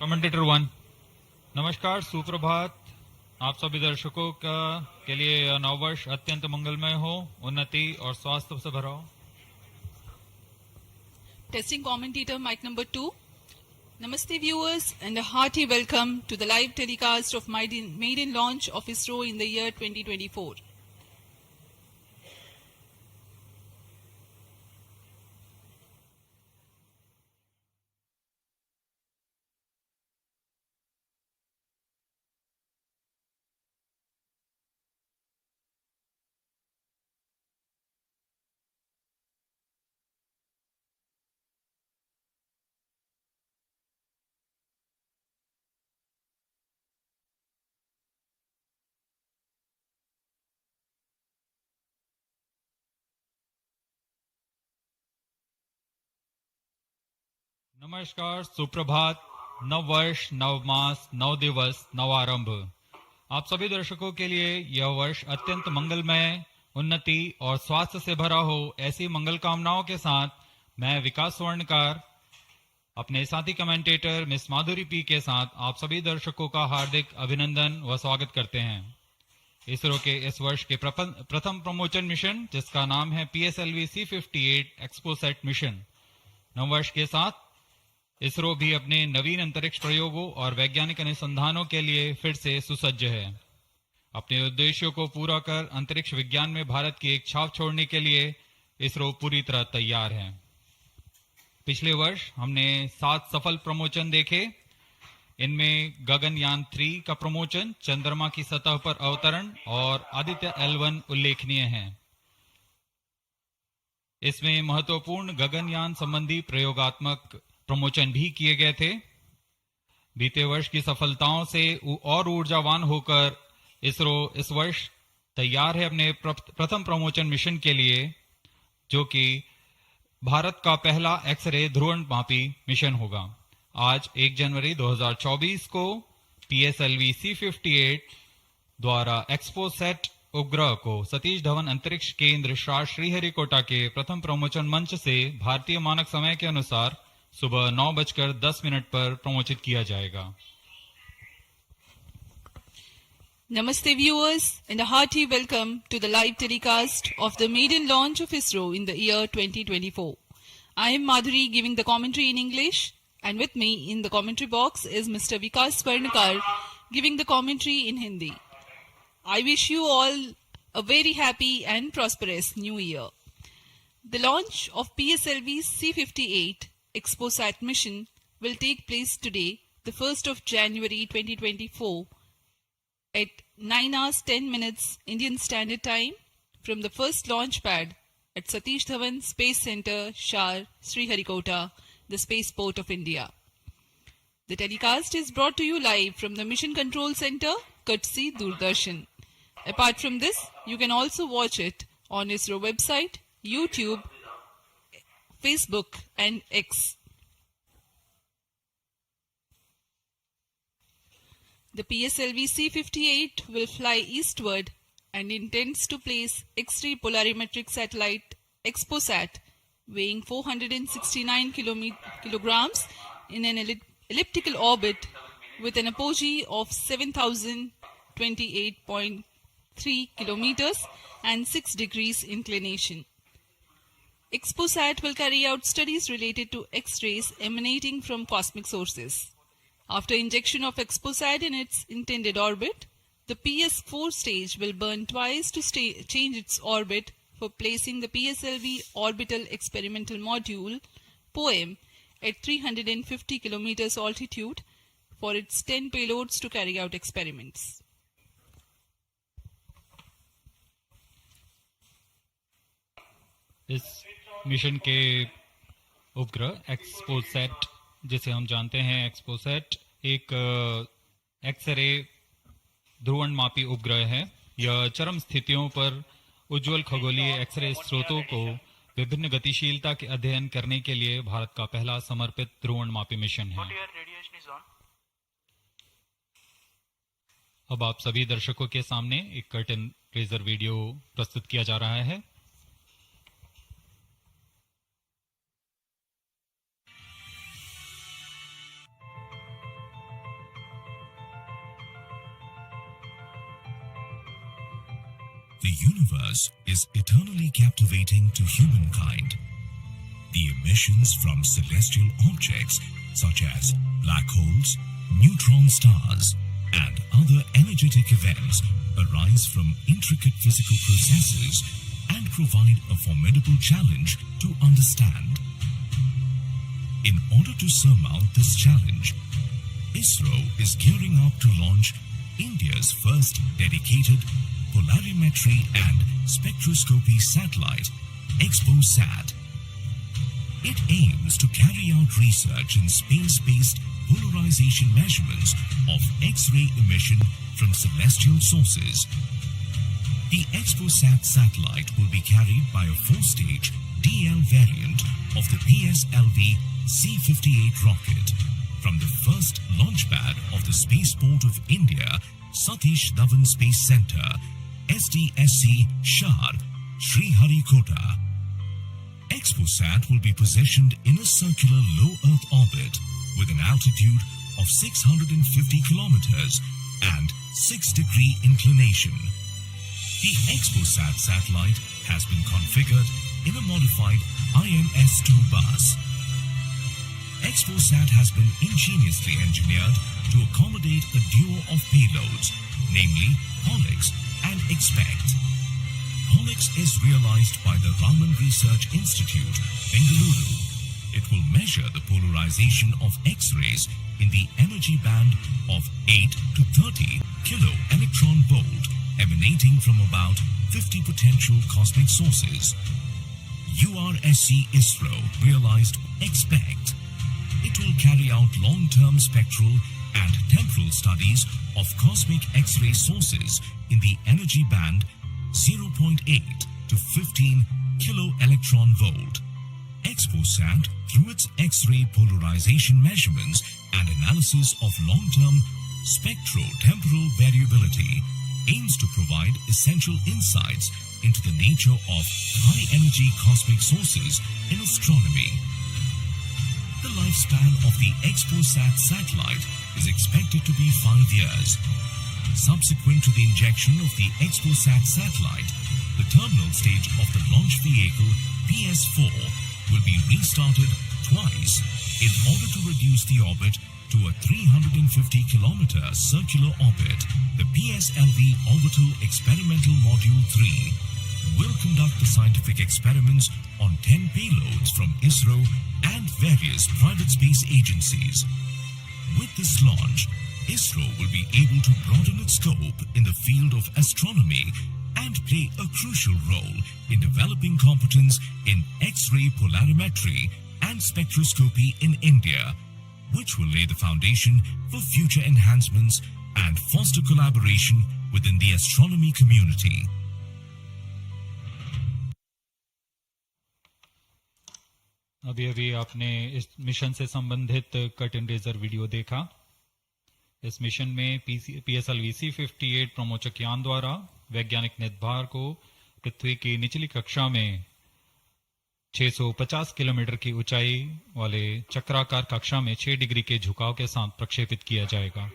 Commentator 1। नमस्कार, सुप्रभात। आप सभी दर्शकों के लिए नववर्ष अत्यंत मंगलमय हो, उन्नति और स्वास्थ्य से भरा हो। Testing commentator mic number 2. Namaste viewers and a hearty welcome to the live telecast of maiden launch of ISRO in the year 2024. नमस्कार, सुप्रभात, नव वर्ष, नव मास, नव दिवस, नव आरंभ। आप सभी दर्शकों के लिए यह वर्ष अत्यंत मंगलमय, उन्नति और स्वास्थ्य से भरा हो, ऐसी मंगल कामनाओं के साथ मैं विकास स्वर्णकार अपने साथी कमेंटेटर मिस माधुरी पी के साथ आप सभी दर्शकों का हार्दिक अभिनंदन व स्वागत करते हैं। इसरो के इस वर्ष के प्रथम प्रमोशन मिशन, जिसका नाम है PSLV-C58 XPoSat मिशन। नववर्ष के साथ इसरो भी अपने नवीन अंतरिक्ष प्रयोगों और वैज्ञानिक अनुसंधानों के लिए फिर से सुसज्ज है। अपने उद्देश्यों को पूरा कर अंतरिक्ष विज्ञान में भारत की एक छाप छोड़ने के लिए इसरो पूरी तरह तैयार है। पिछले वर्ष हमने 7 सफल प्रमोशन देखे। इनमें गगनयान 3 का प्रमोशन, चंद्रमा की सतह पर अवतरण और आदित्य L1 उल्लेखनीय हैं। इसमें महत्वपूर्ण गगनयान संबंधी प्रयोगात्मक प्रमोशन भी किए गए थे। बीते वर्ष की सफलताओं से और ऊर्जावान होकर इसरो इस वर्ष तैयार है अपने प्रथम प्रमोशन मिशन के लिए, जो कि भारत का पहला एक्सरे ध्रुवणमापी मिशन होगा। आज 1 जनवरी 2024 को PSLV-C58 द्वारा XPoSat उपग्रह को सतीश धवन अंतरिक्ष केंद्र श्रीहरिकोटा के प्रथम प्रमोशन मंच से भारतीय मानक समय के अनुसार सुबह 9:10 पर प्रमोशित किया जाएगा। Namaste viewers and a hearty welcome to the live telecast of the maiden launch of ISRO in the year 2024. I am Madhuri giving the commentary in English, and with me in the commentary box is Mr. Vikas Swarnakar giving the commentary in Hindi. I wish you all a very happy and prosperous new year. The launch of PSLV-C58 XPoSat mission will take place today, the 1st of January 2024 at 9:10 Indian Standard Time from the first launch pad at Satish Dhawan Space Center, Sriharikota, the spaceport of India. The telecast is brought to you live from the Mission Control Center, courtesy Doordarshan. Apart from this, you can also watch it on ISRO website, YouTube, Facebook and X. The PSLV-C58 will fly eastward and intends to place X-ray polarimetric satellite XPoSat weighing 469 kilograms in an elliptical orbit with an apogee of 7,028.3 kilometers and 6 degrees inclination. XPoSat will carry out studies related to X-rays emanating from cosmic sources. After injection of XPoSat in its intended orbit, the PS4 stage will burn twice to change its orbit for placing the PSLV Orbital Experimental Module (POEM) at 350 kilometers altitude for its 10 payloads to carry out experiments. इस mission के उपग्रह XPoSat, जिसे हम जानते हैं XPoSat, एक x ray ध्रुवणमापी उपग्रह है। यह चरम स्थितियों पर उज्जवल खगोलीय एक्सरे स्रोतों को विभिन्न गतिशीलता के अध्ययन करने के लिए भारत का पहला समर्पित ध्रुवणमापी मिशन है। अब आप सभी दर्शकों के सामने एक कर्टन रेजर वीडियो प्रस्तुत किया जा रहा है। The universe is eternally captivating to humankind. The emissions from celestial objects such as black holes, neutron stars, and other energetic events arise from intricate physical processes and provide a formidable challenge to understand. In order to surmount this challenge, ISRO is gearing up to launch India's first dedicated polarimetry and spectroscopy satellite, XPoSat. It aims to carry out research in space-based polarization measurements of X-ray emission from celestial sources. The XPoSat satellite will be carried by a 4-stage DL variant of the PSLV-C58 rocket from the first launch pad of the Spaceport of India, Satish Dhawan Space Center, SDSC Shar, Sriharikota. XPoSat will be positioned in a circular low Earth orbit with an altitude of 650 kilometers and 6-degree inclination. The XPoSat satellite has been configured in a modified IMS-2 bus. XPoSat has been ingeniously engineered to accommodate a duo of payloads, namely POLIX and XPECT. POLIX is realized by the Raman Research Institute, Bengaluru. It will measure the polarization of X-rays in the energy band of 8 to 30 kilo electron volt emanating from about 50 potential cosmic sources. URSC ISRO realized XPECT. It will carry out long-term spectral and temporal studies of cosmic X-ray sources in the energy band 0.8 to 15 kilo electron volt. XPoSat, through its X-ray polarization measurements and analysis of long-term spectro-temporal variability, aims to provide essential insights into the nature of high-energy cosmic sources in astronomy. The lifespan of the XPoSat satellite is expected to be 5 years. Subsequent to the injection of the XPoSat satellite, the terminal stage of the launch vehicle PS4 will be restarted twice in order to reduce the orbit to a 350-kilometer circular orbit. The PSLV Orbital Experimental Module 3 will conduct the scientific experiments on 10 payloads from ISRO and various private space agencies. With this launch, ISRO will be able to broaden its scope in the field of astronomy and play a crucial role in developing competence in X-ray polarimetry and spectroscopy in India, which will lay the foundation for future enhancements and foster collaboration within the astronomy community. अभी अभी आपने इस mission से संबंधित cut and razor video देखा। इस mission में PSLV-C58 प्रमोचक यान द्वारा वैज्ञानिक निर्धार को पृथ्वी की निचली कक्षा में 650 किलोमीटर की ऊंचाई वाले चक्राकार कक्षा में 6 डिग्री के झुकाव के साथ प्रक्षेपित किया जाएगा।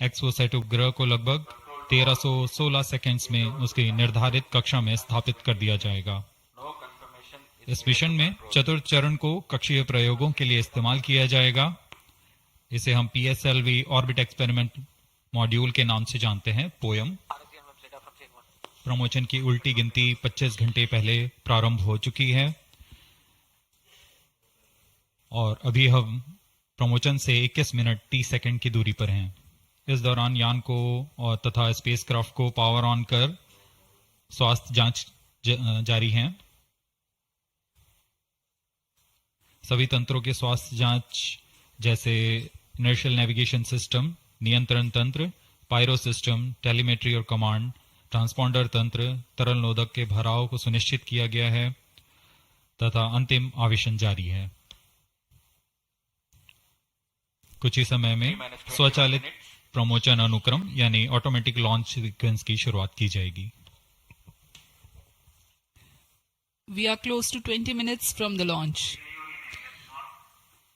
एक्सपोसैट उपग्रह को लगभग 1316 सेकेंड्स में उसकी निर्धारित कक्षा में स्थापित कर दिया जाएगा। इस मिशन में चतुर्थ चरण को कक्षीय प्रयोगों के लिए इस्तेमाल किया जाएगा। इसे हम PSLV ऑर्बिट एक्सपेरिमेंट मॉड्यूल के नाम से जानते हैं, पोयम। प्रमोचन की उल्टी गिनती 25 घंटे पहले प्रारंभ हो चुकी है और अभी हम प्रमोचन से 21 मिनट 30 सेकंड की दूरी पर हैं। इस दौरान यान को और तथा स्पेसक्राफ्ट को पावर ऑन कर स्वास्थ्य जांच जारी है। सभी तंत्रों के स्वास्थ्य जांच जैसे इनर्शियल नेविगेशन सिस्टम, नियंत्रण तंत्र, पायरो सिस्टम, टेलीमेट्री और कमांड, ट्रांसपॉन्डर तंत्र, तरल नोदक के भराव को सुनिश्चित किया गया है तथा अंतिम आवेशन जारी है। कुछ ही समय में स्वचालित प्रमोचन अनुक्रम यानी ऑटोमेटिक लॉन्च सीक्वेंस की शुरुआत की जाएगी। We are close to 20 minutes from the launch.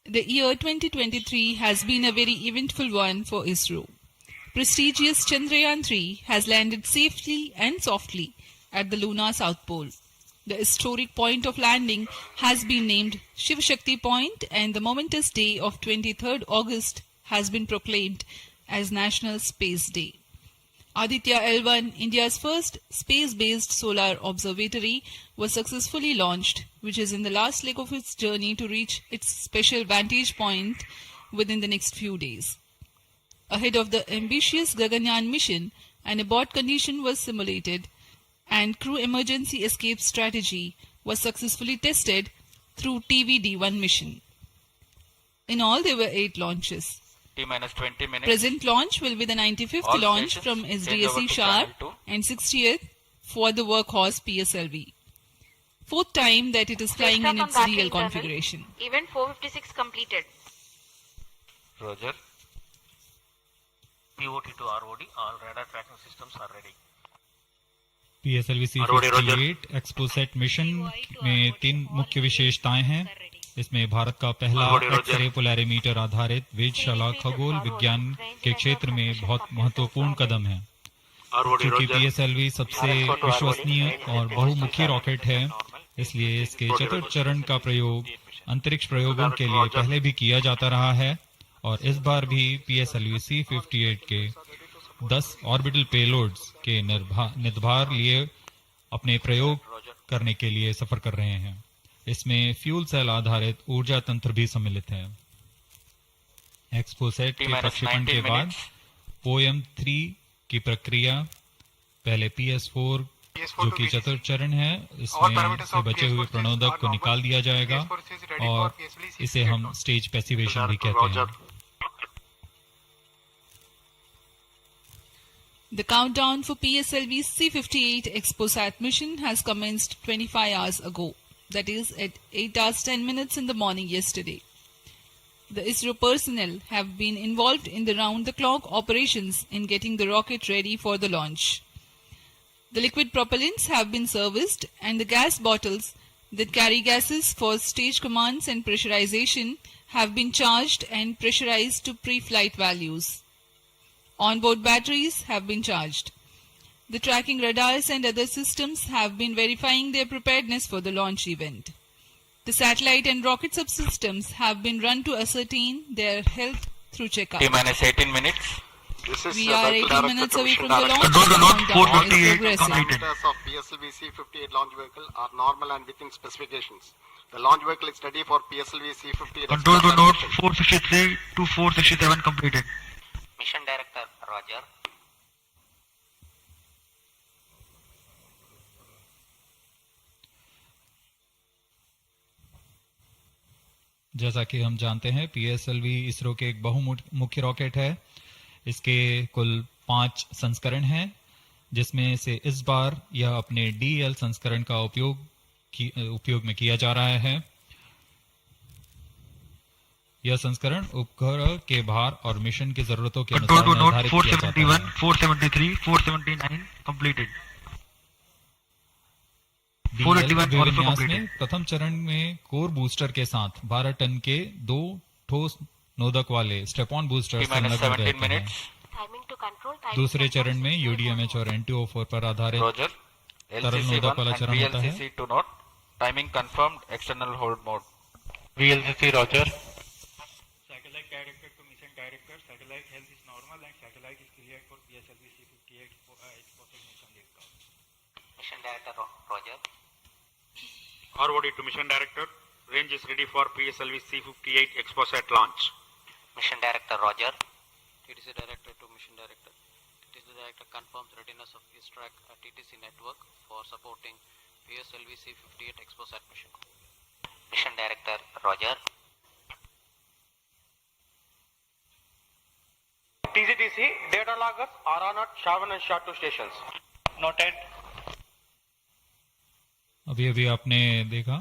The year 2023 has been a very eventful one for ISRO. prestigious Chandrayaan-3 has landed safely and softly at the lunar South Pole. The historic point of landing has been named Shiv Shakti Point, and the momentous day of 23rd August has been proclaimed as National Space Day. Aditya L1, India's first space-based solar observatory, was successfully launched, which is in the last leg of its journey to reach its special vantage point within the next few days. Ahead of the ambitious Gaganyaan mission, an abort condition was simulated and crew emergency escape strategy was successfully tested through TVD-1 mission. In all, there were 8 launches. T-minus 20 minutes. Present launch will be the 95th All launch stations from change over SDSC to Sharp channel 2. and 60th for the workhorse PSLV. 4th time that it is flying in its real configuration. Event 456 completed. Roger. POT to ROD, all radar tracking systems are ready. PSLV-C58 XPoSat mission में 3 मुख्य विशेषताएं हैं। इसमें भारत का पहला x ray polarimeter आधारित वेधशाला खगोल विज्ञान के क्षेत्र में बहुत महत्वपूर्ण कदम है। क्योंकि PSLV सबसे विश्वसनीय और बहुमुखी रॉकेट है, इसलिए इसके चतुर्थ चरण का प्रयोग अंतरिक्ष प्रयोगों के लिए पहले भी किया जाता रहा है और इस बार भी PSLV-C58 के 10 ऑर्बिटल पेलोड्स के निर्धार लिए अपने प्रयोग करने के लिए सफर कर रहे हैं। इसमें फ्यूल सेल आधारित ऊर्जा तंत्र भी सम्मिलित है। एक्सपोसेट के प्रक्षेपण के बाद पोएम-3 की प्रक्रिया पहले PS4 जो कि चतुर्थ चरण है, इसमें से बचे हुए प्रणोदक को निकाल दिया जाएगा और इसे हम स्टेज पैसिवेशन भी कहते हैं। The countdown for PSLV-C58 XPoSat mission has commenced 25 hours ago, that is at 8 hours 10 minutes in the morning yesterday. The ISRO personnel have been involved in the round-the-clock operations in getting the rocket ready for the launch. The liquid propellants have been serviced and the gas bottles that carry gases for stage commands and pressurization have been charged and pressurized to pre-flight values. Onboard batteries have been charged. The tracking radars and other systems have been verifying their preparedness for the launch event. The satellite and rocket subsystems have been run to ascertain their health through checkup. T-minus 18 minutes. We are 18 minutes away from the launch. Control the launch, Countdown is 458 progressing. completed. Parameters of PSLV-C58 launch vehicle are normal and within specifications. The launch vehicle is ready for PSLV-C58. Control the node 463 to 467 completed. Mission Director, Roger. जैसा कि हम जानते हैं, PSLV ISRO के एक बहुमुखी rocket है। इसके कुल 5 संस्करण हैं, जिसमें से इस बार यह अपने DL संस्करण का उपयोग में किया जा रहा है। यह संस्करण उपग्रह के भार और मिशन की जरूरतों के अनुसार Control to node निर्धारित किया जाता 471, है। 473, 479 completed. DL 481 also विन्यास completed. में प्रथम चरण में कोर बूस्टर के साथ 12 टन के 2 ठोस नोदक वाले स्टेप-ऑन बूस्टर T-minus संलग्न 17 रहते हैं। minutes. Timing to control. Timing दूसरे to चरण में control. UDMH और NTO4 पर आधारित Roger. तरल LCC नोदक 1 वाला and चरण होता है। VLCC 2 note. Timing confirmed. External hold mode. VLCC, Roger. Satellite directed to mission director. Satellite health is normal and satellite is cleared for PSLV-C58 XPoSat mission liftoff. Mission Director, Roger. ROD to mission director. Range is ready for PSLV-C58 XPoSat launch. Mission Director, Roger. TTC Director to Mission Director. TTC Director confirms readiness of ISTRAC TTC network for supporting PSLV-C58 XPoSat mission. Mission Director, Roger. TCTC data loggers are on at SHA-1 and SHA-2 stations. Noted. अभी आपने देखा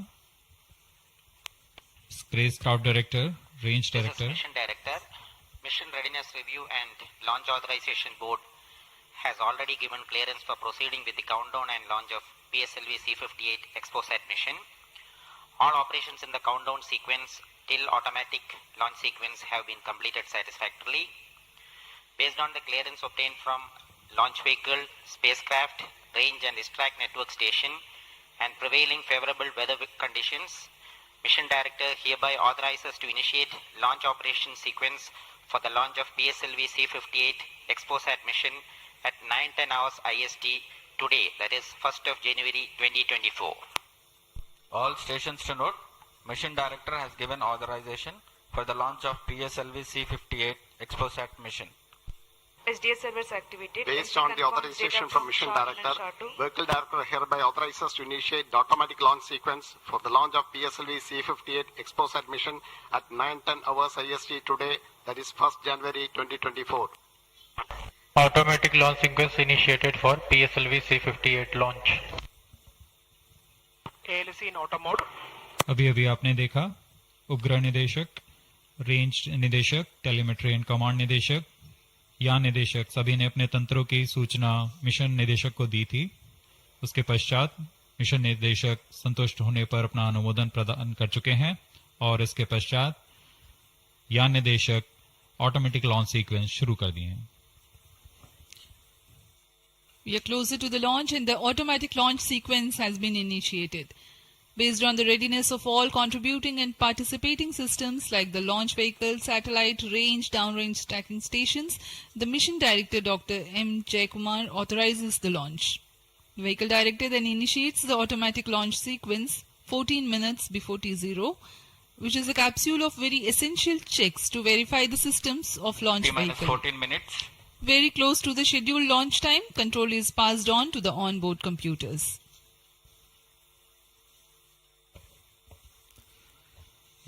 spacecraft director, range This is director, Mission Director. Mission Readiness Review and Launch Authorization Board has already given clearance for proceeding with the countdown and launch of PSLV-C58 XPoSat mission. All operations in the countdown sequence till automatic launch sequence have been completed satisfactorily. Based on the clearance obtained from launch vehicle, spacecraft, range and distrack network station and prevailing favorable weather conditions, Mission Director hereby authorizes to initiate launch operation sequence for the launch of PSLV-C58 XPoSat mission at 9:10 hours IST today, that is 1st of January 2024. All stations to note, Mission Director has given authorization for the launch of PSLV-C58 XPoSat mission. SDS servers activated. Based on the authorization from Mission Director, Vehicle Director hereby authorizes to initiate the automatic launch sequence for the launch of PSLV-C58 XPoSat mission at 9:10 hours IST today, that is 1st January 2024. Automatic launch sequence initiated for PSLV C58 launch. ALC in auto mode. अभी अभी आपने देखा उपग्रह निदेशक, range निदेशक, telemetry and command निदेशक, यान निदेशक सभी ने अपने तंत्रों की सूचना मिशन निदेशक को दी थी। उसके पश्चात मिशन निदेशक संतुष्ट होने पर अपना अनुमोदन प्रदान कर चुके हैं और इसके पश्चात यान निदेशक ऑटोमेटिक लॉन्च सीक्वेंस शुरू कर दिए हैं। We are closer to the launch and the automatic launch sequence has been initiated. Based on the readiness of all contributing and participating systems like the launch vehicle, satellite, range, downrange tracking stations, the Mission Director Dr. M. Jayakumar authorizes the launch. The Vehicle Director then initiates the automatic launch sequence 14 minutes before T0, which is a capsule of very essential checks to verify the systems of launch T-minus vehicle. 14 minutes. Very close to the scheduled launch time, control is passed on to the onboard computers.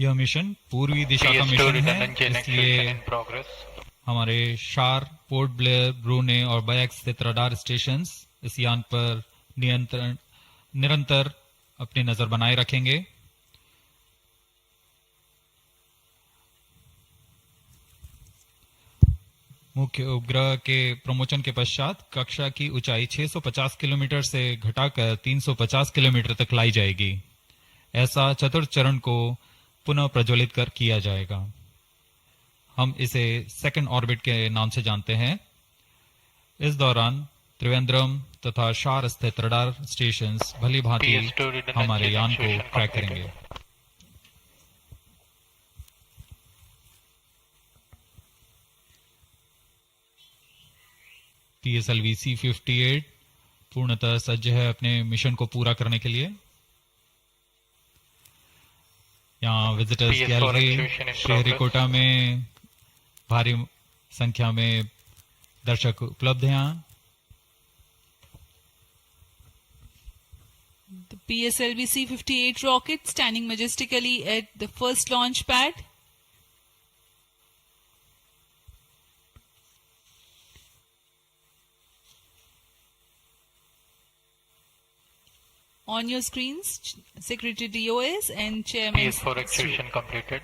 यह mission पूर्वी दिशा का mission है, इसलिए हमारे शार, port Blair, ब्रूने और bike स्थित radar stations इस यान पर निरंतर अपनी नजर बनाए रखेंगे। मुख्य उपग्रह के प्रमोशन के पश्चात कक्षा की ऊंचाई 650 किलोमीटर से घटाकर 350 किलोमीटर तक लाई जाएगी। ऐसा चतुर्थ चरण को पुनः प्रज्वलित कर किया जाएगा। हम इसे सेकंड ऑर्बिट के नाम से जानते हैं। इस दौरान त्रिवेंद्रम तथा शार स्थित रडार स्टेशंस भली भांति हमारे यान को ट्रैक करेंगे। PSLV-C58 पूर्णतः सज्ज है अपने मिशन को पूरा करने के लिए। यहाँ विजिटर्स गैलरी श्रीहरिकोटा में भारी संख्या में दर्शक उपलब्ध हैं। यहाँ The PSLV-C58 rocket standing majestically at the first launch pad. On your screens, Secretary DOS and Chairman. PS4 actuation completed.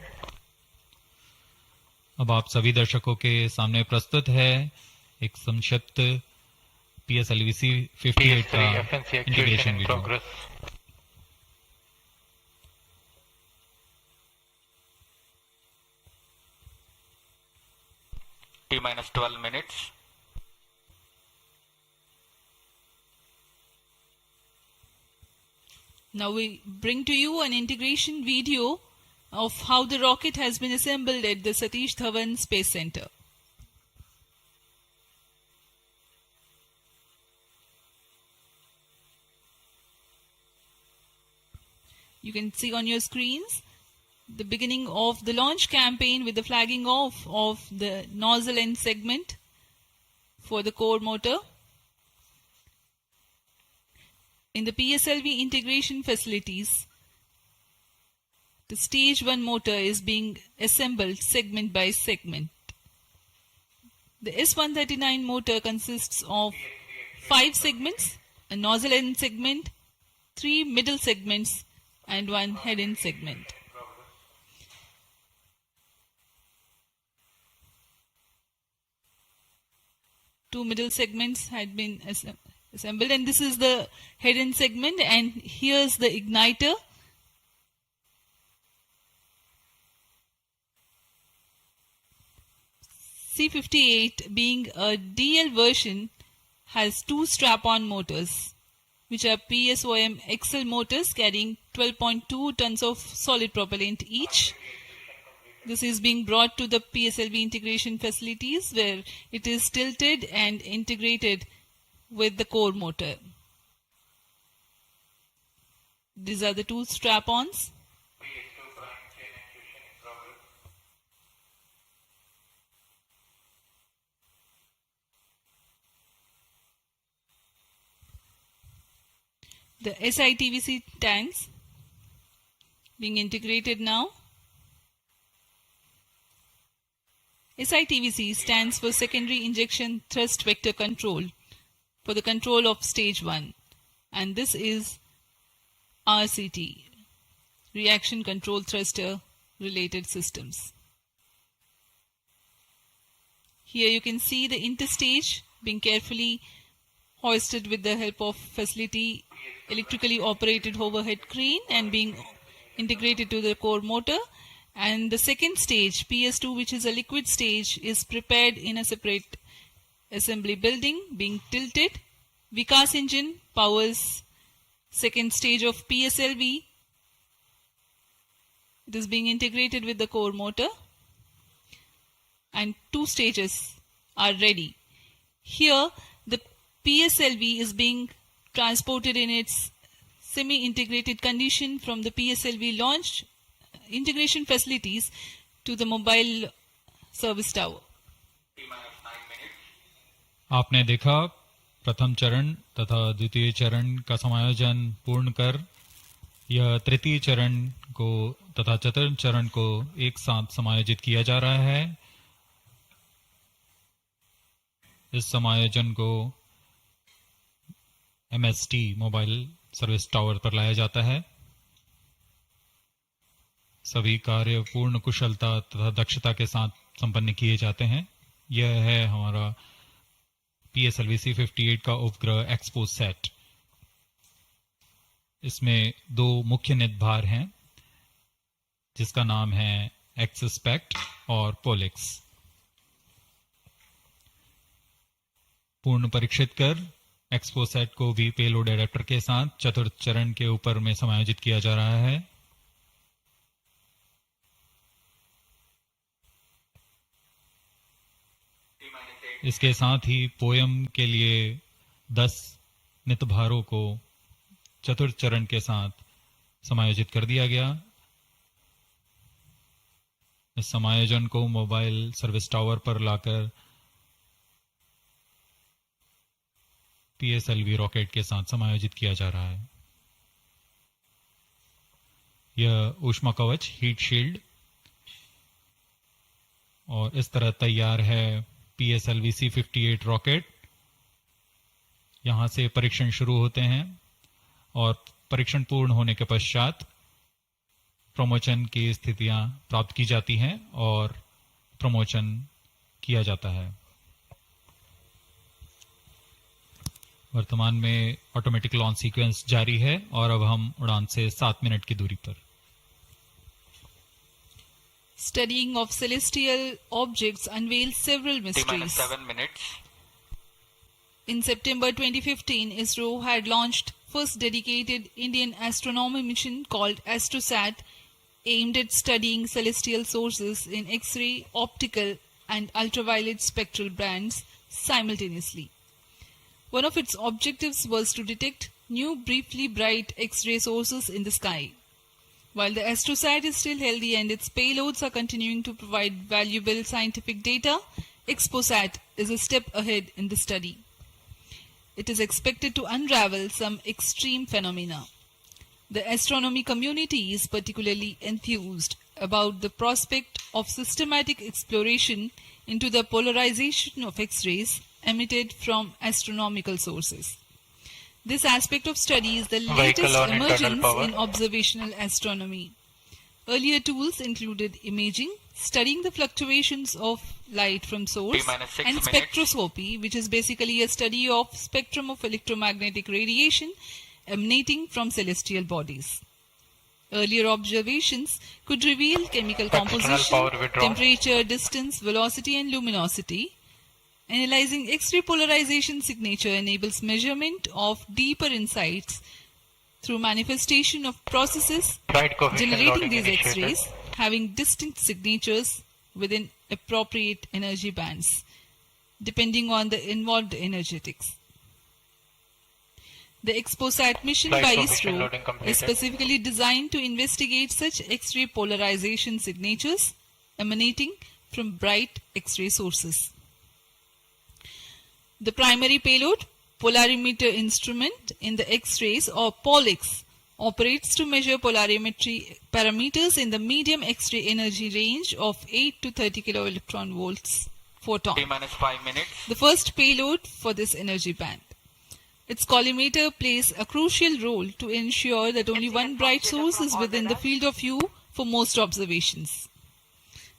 अब आप सभी दर्शकों के सामने प्रस्तुत है एक संक्षिप्त PSLV-C58 का integration video. T-minus 12 minutes. Now we bring to you an integration video of how the rocket has been assembled at the Satish Dhawan Space Center. You can see on your screens the beginning of the launch campaign with the flagging off of the nozzle end segment for the core motor. In the PSLV integration facilities, the stage 1 motor is being assembled segment by segment. The S139 motor consists of 5 segments, a nozzle end segment, 3 middle segments and 1 head end segment. Two middle segments had been assembled, and this is the head end segment, and here's the igniter. C58, being a DL version, has two strap-on motors, which are PSOM XL motors carrying 12.2 tons of solid propellant each. This is being brought to the PSLV integration facilities where it is tilted and integrated with the core motor. These are the two strap-ons. The SITVC tanks being integrated now. SITVC stands for Secondary Injection Thrust Vector Control for the control of stage 1, and this is RCT, Reaction Control Thruster related systems. Here you can see the interstage being carefully hoisted with the help of facility electrically operated overhead crane and being integrated to the core motor. And the second stage, PS2, which is a liquid stage, is prepared in a separate assembly building being tilted. Vikas engine powers second stage of PSLV. It is being integrated with the core motor and two stages are ready. Here the PSLV is being transported in its semi-integrated condition from the PSLV launch integration facilities to the mobile service tower. आपने देखा प्रथम चरण तथा द्वितीय चरण का समायोजन पूर्ण कर यह तृतीय चरण को तथा चतुर्थ चरण को एक साथ समायोजित किया जा रहा है। इस समायोजन को MST मोबाइल सर्विस टावर पर लाया जाता है। सभी कार्य पूर्ण कुशलता तथा दक्षता के साथ संपन्न किए जाते हैं। यह है हमारा PSLV-C58 का उपग्रह XPoSat। इसमें दो मुख्य निदभार हैं जिसका नाम है XSPECT और POLIX। पूर्ण परीक्षित कर XPoSat को भी पेलोड एडेप्टर के साथ चतुर्थ चरण के ऊपर में समायोजित किया जा रहा है। इसके साथ ही पोयम के लिए 10 नितभारों को चतुर्थ चरण के साथ समायोजित कर दिया गया। इस समायोजन को मोबाइल सर्विस टावर पर लाकर PSLV रॉकेट के साथ समायोजित किया जा रहा है। यह ऊष्मा कवच हीट शील्ड और इस तरह तैयार है PSLV-C58 रॉकेट। यहां से परीक्षण शुरू होते हैं और परीक्षण पूर्ण होने के पश्चात प्रमोशन की स्थितियां प्राप्त की जाती हैं और प्रमोशन किया जाता है। वर्तमान में ऑटोमेटिक लॉन्च सीक्वेंस जारी है और अब हम उड़ान से 7 मिनट की दूरी पर। Studying of celestial objects unveils several mysteries. 7 minutes. In September 2015, ISRO had launched first dedicated Indian astronomy mission called AstroSat, aimed at studying celestial sources in X-ray, optical and ultraviolet spectral bands simultaneously. One of its objectives was to detect new briefly bright X-ray sources in the sky. While the AstroSat is still healthy and its payloads are continuing to provide valuable scientific data, XPoSat is a step ahead in the study. It is expected to unravel some extreme phenomena. The astronomy community is particularly enthused about the prospect of systematic exploration into the polarization of X-rays emitted from astronomical sources. This aspect of study is the latest emergence in observational astronomy. Earlier tools included imaging, studying the fluctuations of light from source, and spectroscopy, which is basically a study of spectrum of electromagnetic radiation emanating from celestial bodies. Earlier observations could reveal chemical External composition, power withdrawn. temperature, distance, velocity and luminosity. Analyzing X-ray polarization signature enables measurement of deeper insights through manifestation of processes Flight coefficient generating loading these initiated. X-rays having distinct signatures within appropriate energy bands, depending on the involved energetics. The XPoSat mission Flight by coefficient ISRO loading completed. is specifically designed to investigate such X-ray polarization signatures emanating from bright X-ray sources. The primary payload, polarimeter instrument in the X-rays or POLIX, operates to measure polarimetry parameters in the medium X-ray energy range of 8 to 30 kiloelectron volts photon. T-5 minutes. The first payload for this energy band. Its collimator plays a crucial role to ensure that only one bright source is within the field of view for most observations.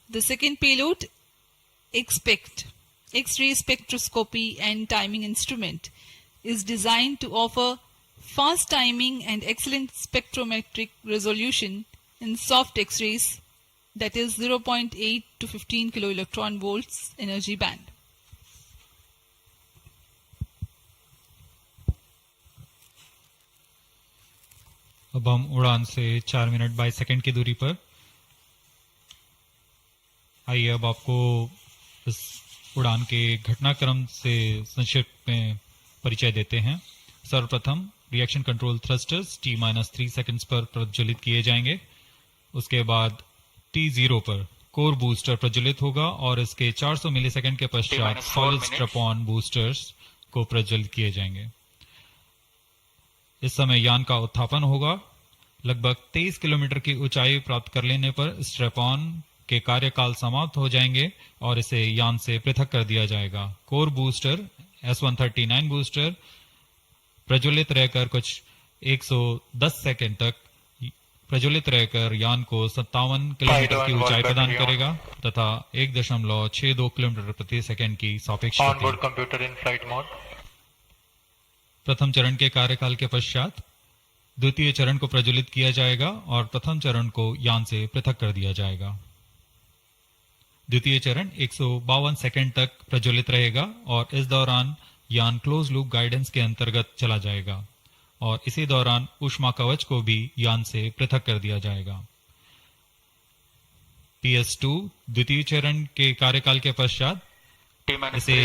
The second payload, XPECT, X-ray spectroscopy and timing instrument, is designed to offer fast timing and excellent spectrometric resolution in soft X-rays, that is 0.8 to 15 kiloelectron volts energy band. अब हम उड़ान से 4 minute 22 second की दूरी पर। आइए अब आपको इस उड़ान के घटनाक्रम से संक्षिप्त में परिचय देते हैं। सर्वप्रथम reaction control thrusters T-3 seconds पर प्रज्वलित किए जाएंगे। उसके बाद T0 पर कोर बूस्टर प्रज्वलित होगा और इसके 400 मिलीसेकंड के पश्चात सॉलिड स्ट्रैप-ऑन बूस्टर्स को प्रज्वलित किए जाएंगे। इस समय यान का उत्थापन होगा। लगभग 23 किलोमीटर की ऊंचाई प्राप्त कर लेने पर स्ट्रैप-ऑन के कार्यकाल समाप्त हो जाएंगे और इसे यान से पृथक कर दिया जाएगा। कोर बूस्टर S139 बूस्टर प्रज्वलित रहकर कुछ 110 सेकंड तक प्रज्वलित रहकर यान को 57 किलोमीटर की ऊंचाई प्रदान करेगा तथा 1.62 किलोमीटर प्रति सेकंड की सापेक्ष onboard computer in flight mode. प्रथम चरण के कार्यकाल के पश्चात द्वितीय चरण को प्रज्वलित किया जाएगा और प्रथम चरण को यान से पृथक कर दिया जाएगा। द्वितीय चरण 152 सेकंड तक प्रज्वलित रहेगा और इस दौरान यान क्लोज लूप गाइडेंस के अंतर्गत चला जाएगा और इसी दौरान ऊष्मा कवच को भी यान से पृथक कर दिया जाएगा। PS2 द्वितीय चरण के कार्यकाल के पश्चात इसे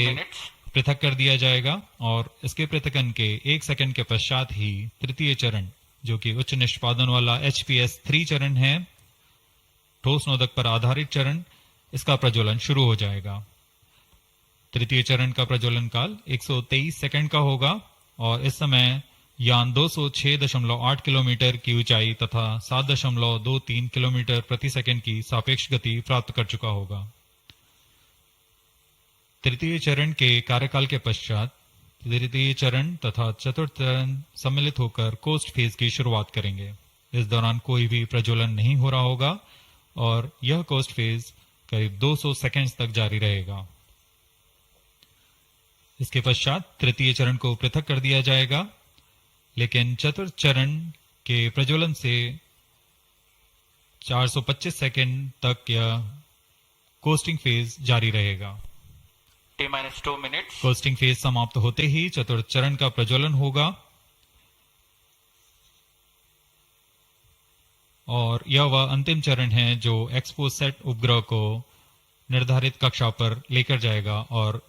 पृथक कर दिया जाएगा और इसके पृथकन के 1 सेकंड के पश्चात ही तृतीय चरण, जो कि उच्च निष्पादन वाला HPS3 चरण है, ठोस नोदक पर आधारित चरण, इसका प्रज्वलन शुरू हो जाएगा। तृतीय चरण का प्रज्वलन काल 123 सेकंड का होगा और इस समय यान 206.8 किलोमीटर की ऊंचाई तथा 7.23 किलोमीटर प्रति सेकंड की सापेक्ष गति प्राप्त कर चुका होगा। तृतीय चरण के कार्यकाल के पश्चात तृतीय चरण तथा चतुर्थ चरण सम्मिलित होकर कोस्ट फेज की शुरुआत करेंगे। इस दौरान कोई भी प्रज्वलन नहीं हो रहा होगा और यह कोस्ट फेज करीब 200 सेकंड्स तक जारी रहेगा। इसके पश्चात तृतीय चरण को पृथक कर दिया जाएगा, लेकिन चतुर्थ चरण के प्रज्वलन से 425 सेकंड तक यह कोस्टिंग फेज जारी रहेगा। T-2 minutes. कोस्टिंग फेज समाप्त होते ही चतुर्थ चरण का प्रज्वलन होगा और यह वह अंतिम चरण है जो XPoSat उपग्रह को निर्धारित कक्षा पर लेकर जाएगा और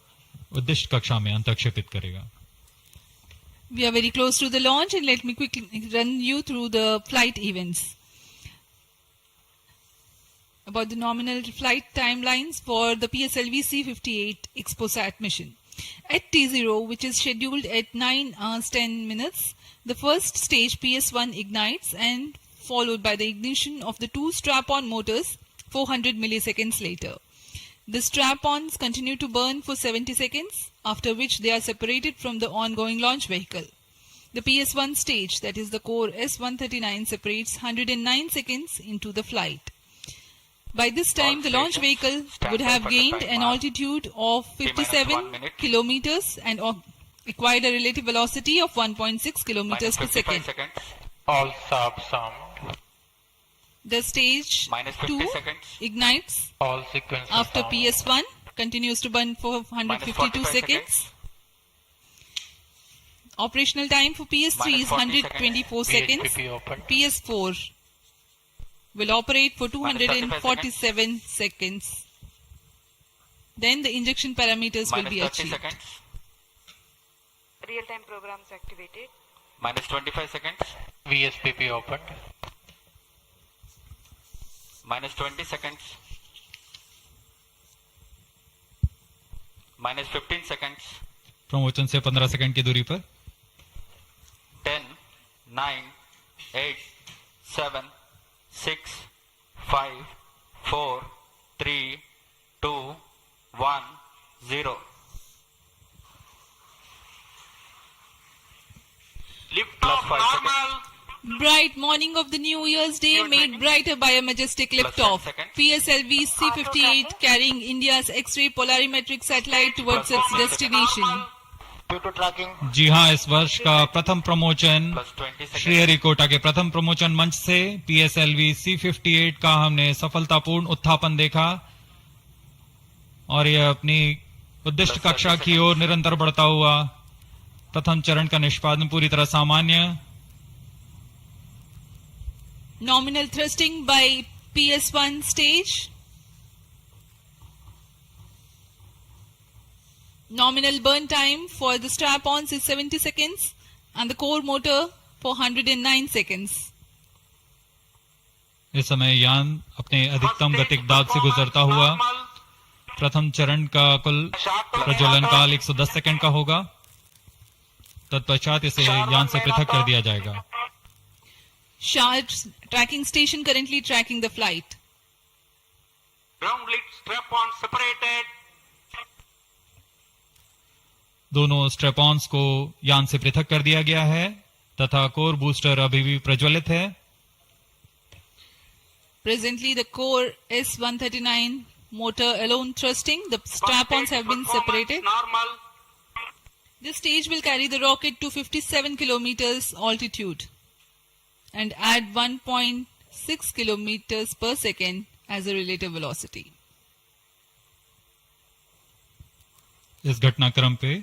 उद्दिष्ट कक्षा में अंतक्षेपित करेगा। We are very close to the launch and let me quickly run you through the flight events. About the nominal flight timelines for the PSLV-C58 XPoSat mission. At T0, which is scheduled at 9 hours 10 minutes, the first stage PS1 ignites and followed by the ignition of the two strap-on motors 400 milliseconds later. The strap-ons continue to burn for 70 seconds, after which they are separated from the ongoing launch vehicle. The PS1 stage, that is the core S139, separates 109 seconds into the flight. By this time, the launch vehicle would have gained an altitude of 57 kilometers and acquired a relative velocity of 1.6 kilometers per second. All subs armed. The stage minus 50 2 seconds, ignites All sequences after down. PS1, continues to burn for minus 152 45 seconds. Operational time for PS3 Minus is 40 124 seconds. VHPP open. PS4 will operate for Minus 35 247 seconds. Then the injection parameters will minus be 30 achieved. seconds, Real-time programs activated. minus 25 seconds, VSPP opened. minus 20 seconds, minus 15 seconds, promotion से 15 second की दूरी पर 10, 9, 8, 7, 6, 5, 4, 3, 2, 1, 0. Lift Plus off 5 normal. Bright morning of the New Year's Day made brighter by a majestic Plus 10 liftoff. seconds. PSLV-C58 carrying India's X-ray polarimetric satellite towards Plus its 1 destination. Due to tracking, जी हाँ, इस वर्ष का प्रथम promotion Plus 20 seconds, Sriharikota के प्रथम promotion मंच से PSLV C58 का हमने सफलतापूर्ण उत्थापन देखा और यह अपनी उद्दिष्ट Plus कक्षा 30 की ओर निरंतर बढ़ता हुआ प्रथम चरण का निष्पादन पूरी तरह सामान्य. Nominal thrusting by PS1 stage. Nominal burn time for the strap-ons is 70 seconds and the core motor for 109 seconds. इस समय यान अपने अधिकतम गतिक दाब से गुजरता हुआ प्रथम चरण का कुल प्रज्वलन काल 110 सेकंड का होगा. तत्पश्चात इसे यान से पृथक कर दिया जाएगा. Sharp's tracking station currently tracking the flight. Ground lit strap-on separated. दोनों स्ट्रेपॉन्स को यान से पृथक कर दिया गया है तथा कोर बूस्टर अभी भी प्रज्वलित है. Presently the core S139 motor alone thrusting. The strap-ons have been separated. Normal. This stage will carry the rocket to 57 kilometers altitude and add 1.6 kilometers per second as a relative velocity. इस घटनाक्रम पे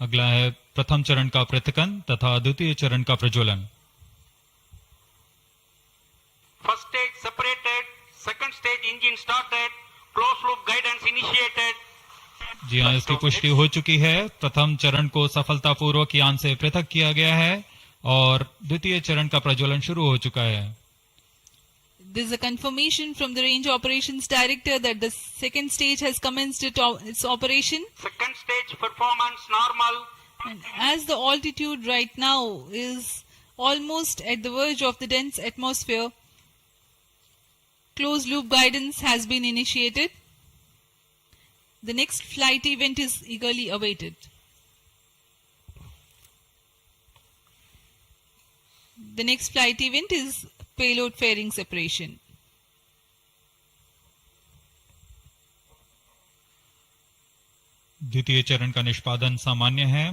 अगला है प्रथम चरण का पृथकन तथा द्वितीय चरण का प्रज्वलन. First stage separated. Second stage engine started. Closed loop guidance initiated. जी हाँ, इसकी पुष्टि हो चुकी है. प्रथम चरण को सफलतापूर्वक यान से पृथक किया गया है और द्वितीय चरण का प्रज्वलन शुरू हो चुका है. This is a confirmation from the range operations director that the second stage has commenced its operation. Second stage performance normal. And as the altitude right now is almost at the verge of the dense atmosphere, closed loop guidance has been initiated. The next flight event is eagerly awaited. The next flight event is payload fairing separation. द्वितीय चरण का निष्पादन सामान्य है.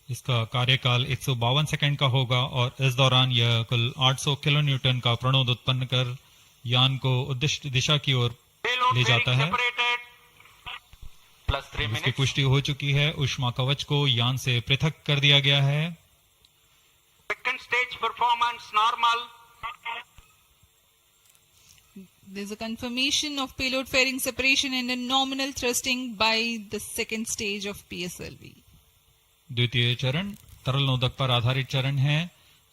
इसका कार्यकाल 152 second का होगा और इस दौरान यह कुल 800 किलो न्यूटन का प्रणोद उत्पन्न कर यान को उद्दिष्ट दिशा की ओर ले जाता है. plus 3 इसकी minutes, पुष्टि हो चुकी है. ऊष्मा कवच को यान से पृथक कर दिया गया है. Second stage performance normal. There is a confirmation of payload fairing separation and a nominal thrusting by the second stage of PSLV. द्वितीय चरण तरल नोदक पर आधारित चरण है.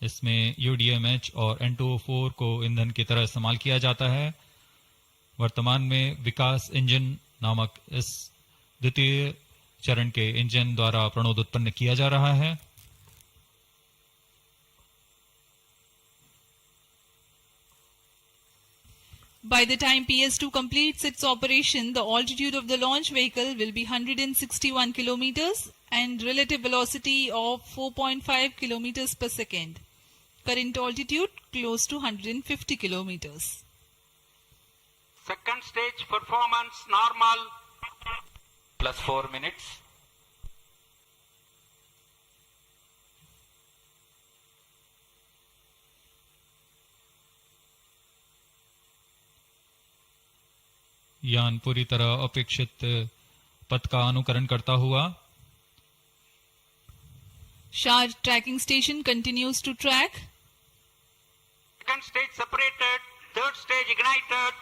इसमें UDMH और N2O4 को ईंधन की तरह इस्तेमाल किया जाता है. वर्तमान में विकास इंजन नामक इस द्वितीय चरण के इंजन द्वारा प्रणोद उत्पन्न किया जा रहा है. By the time PS2 completes its operation, the altitude of the launch vehicle will be 161 kilometers and relative velocity of 4.5 kilometers per second. Current altitude close to 150 kilometers. Second stage performance normal. plus 4 minutes, यान पूरी तरह अपेक्षित पथ का अनुकरण करता हुआ Shar tracking station continues to track. Second stage separated, third stage ignited.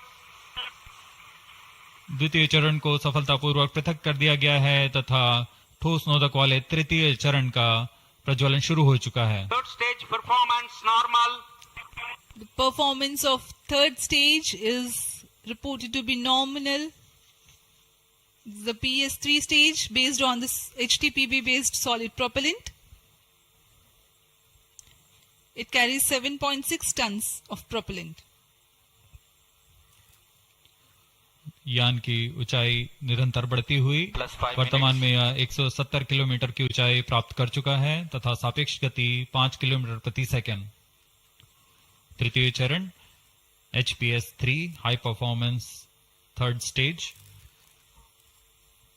द्वितीय चरण को सफलतापूर्वक पृथक कर दिया गया है तथा ठोस नोदक वाले तृतीय चरण का प्रज्वलन शुरू हो चुका है. Third stage performance normal. The performance of third stage is reported to be nominal. The PS3 stage based on this HTPB based solid propellant. It carries 7.6 tons of propellant. यान की ऊंचाई निरंतर बढ़ती हुई वर्तमान में यह 170 किलोमीटर की ऊंचाई प्राप्त कर चुका है तथा सापेक्ष गति 5 किलोमीटर प्रति सेकंड. तृतीय चरण HPS3 high performance third stage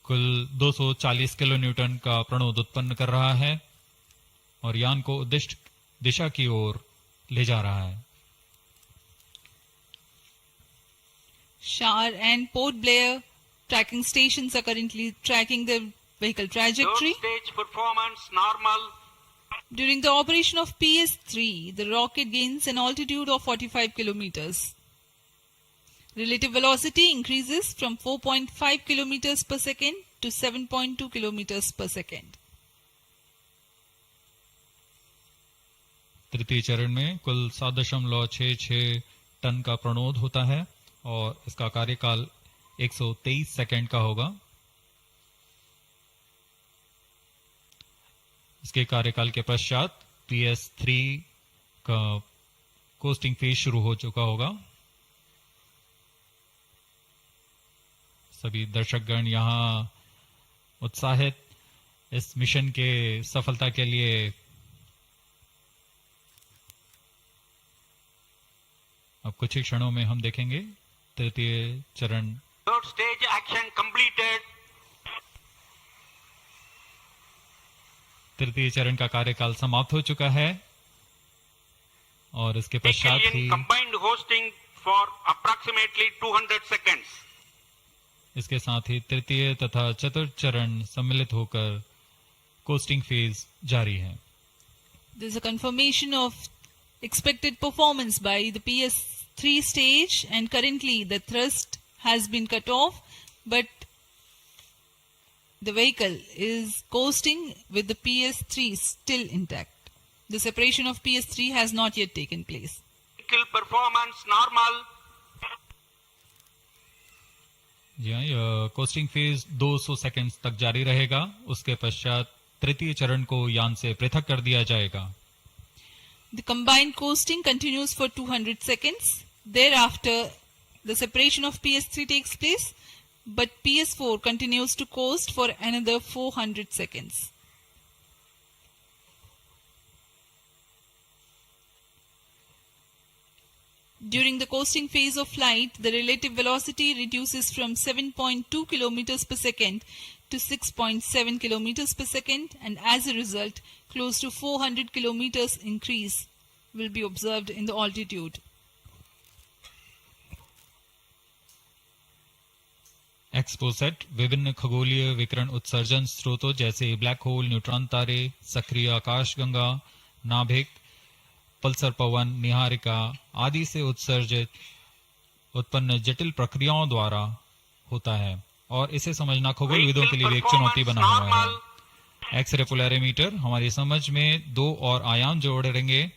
कुल 240 किलो न्यूटन का प्रणोद उत्पन्न कर रहा है और यान को उद्दिष्ट दिशा की ओर ले जा रहा है. Shar and Port Blair tracking stations are currently tracking the vehicle trajectory. Third stage performance normal. During the operation of PS3, the rocket gains an altitude of 45 kilometers. Relative velocity increases from 4.5 kilometers per second to 7.2 kilometers per second. तृतीय चरण में कुल 7.66 ton का प्रणोद होता है और इसका कार्यकाल 123 सेकंड का होगा. इसके कार्यकाल के पश्चात PS3 का कोस्टिंग फेज शुरू हो चुका होगा. सभी दर्शकगण यहाँ उत्साहित इस मिशन के सफलता के लिए अब कुछ ही क्षणों में हम देखेंगे तृतीय चरण. Third stage action completed. तृतीय चरण का कार्यकाल समाप्त हो चुका है और इसके पश्चात ही combined hosting for approximately 200 seconds. इसके साथ ही तृतीय तथा चतुर्थ चरण सम्मिलित होकर कोस्टिंग फेज जारी है. There is a confirmation of expected performance by the PS3 stage and currently the thrust has been cut off but the vehicle is coasting with the PS3 still intact. The separation of PS3 has not yet taken place. Vehicle performance normal. यह costing phase 200 seconds तक जारी रहेगा. उसके पश्चात तृतीय चरण को यान से पृथक कर दिया जाएगा. The combined coasting continues for 200 seconds. Thereafter, the separation of PS3 takes place, but PS4 continues to coast for another 400 seconds. During the coasting phase of flight, the relative velocity reduces from 7.2 kilometers per second to 6.7 kilometers per second, and as a result, close to 400 kilometers increase will be observed in the altitude. XPoSat विभिन्न खगोलीय विकिरण उत्सर्जन स्रोतों जैसे black hole, neutron तारे, सक्रिय आकाशगंगा, नाभिक, पल्सर पवन, निहारिका आदि से उत्सर्जित उत्पन्न जटिल प्रक्रियाओं द्वारा होता है और इसे समझना खगोलविदों के लिए एक चुनौती बना हुआ है. एक्सरे पोलैरिमीटर हमारी समझ में दो और आयाम जोड़ेंगे.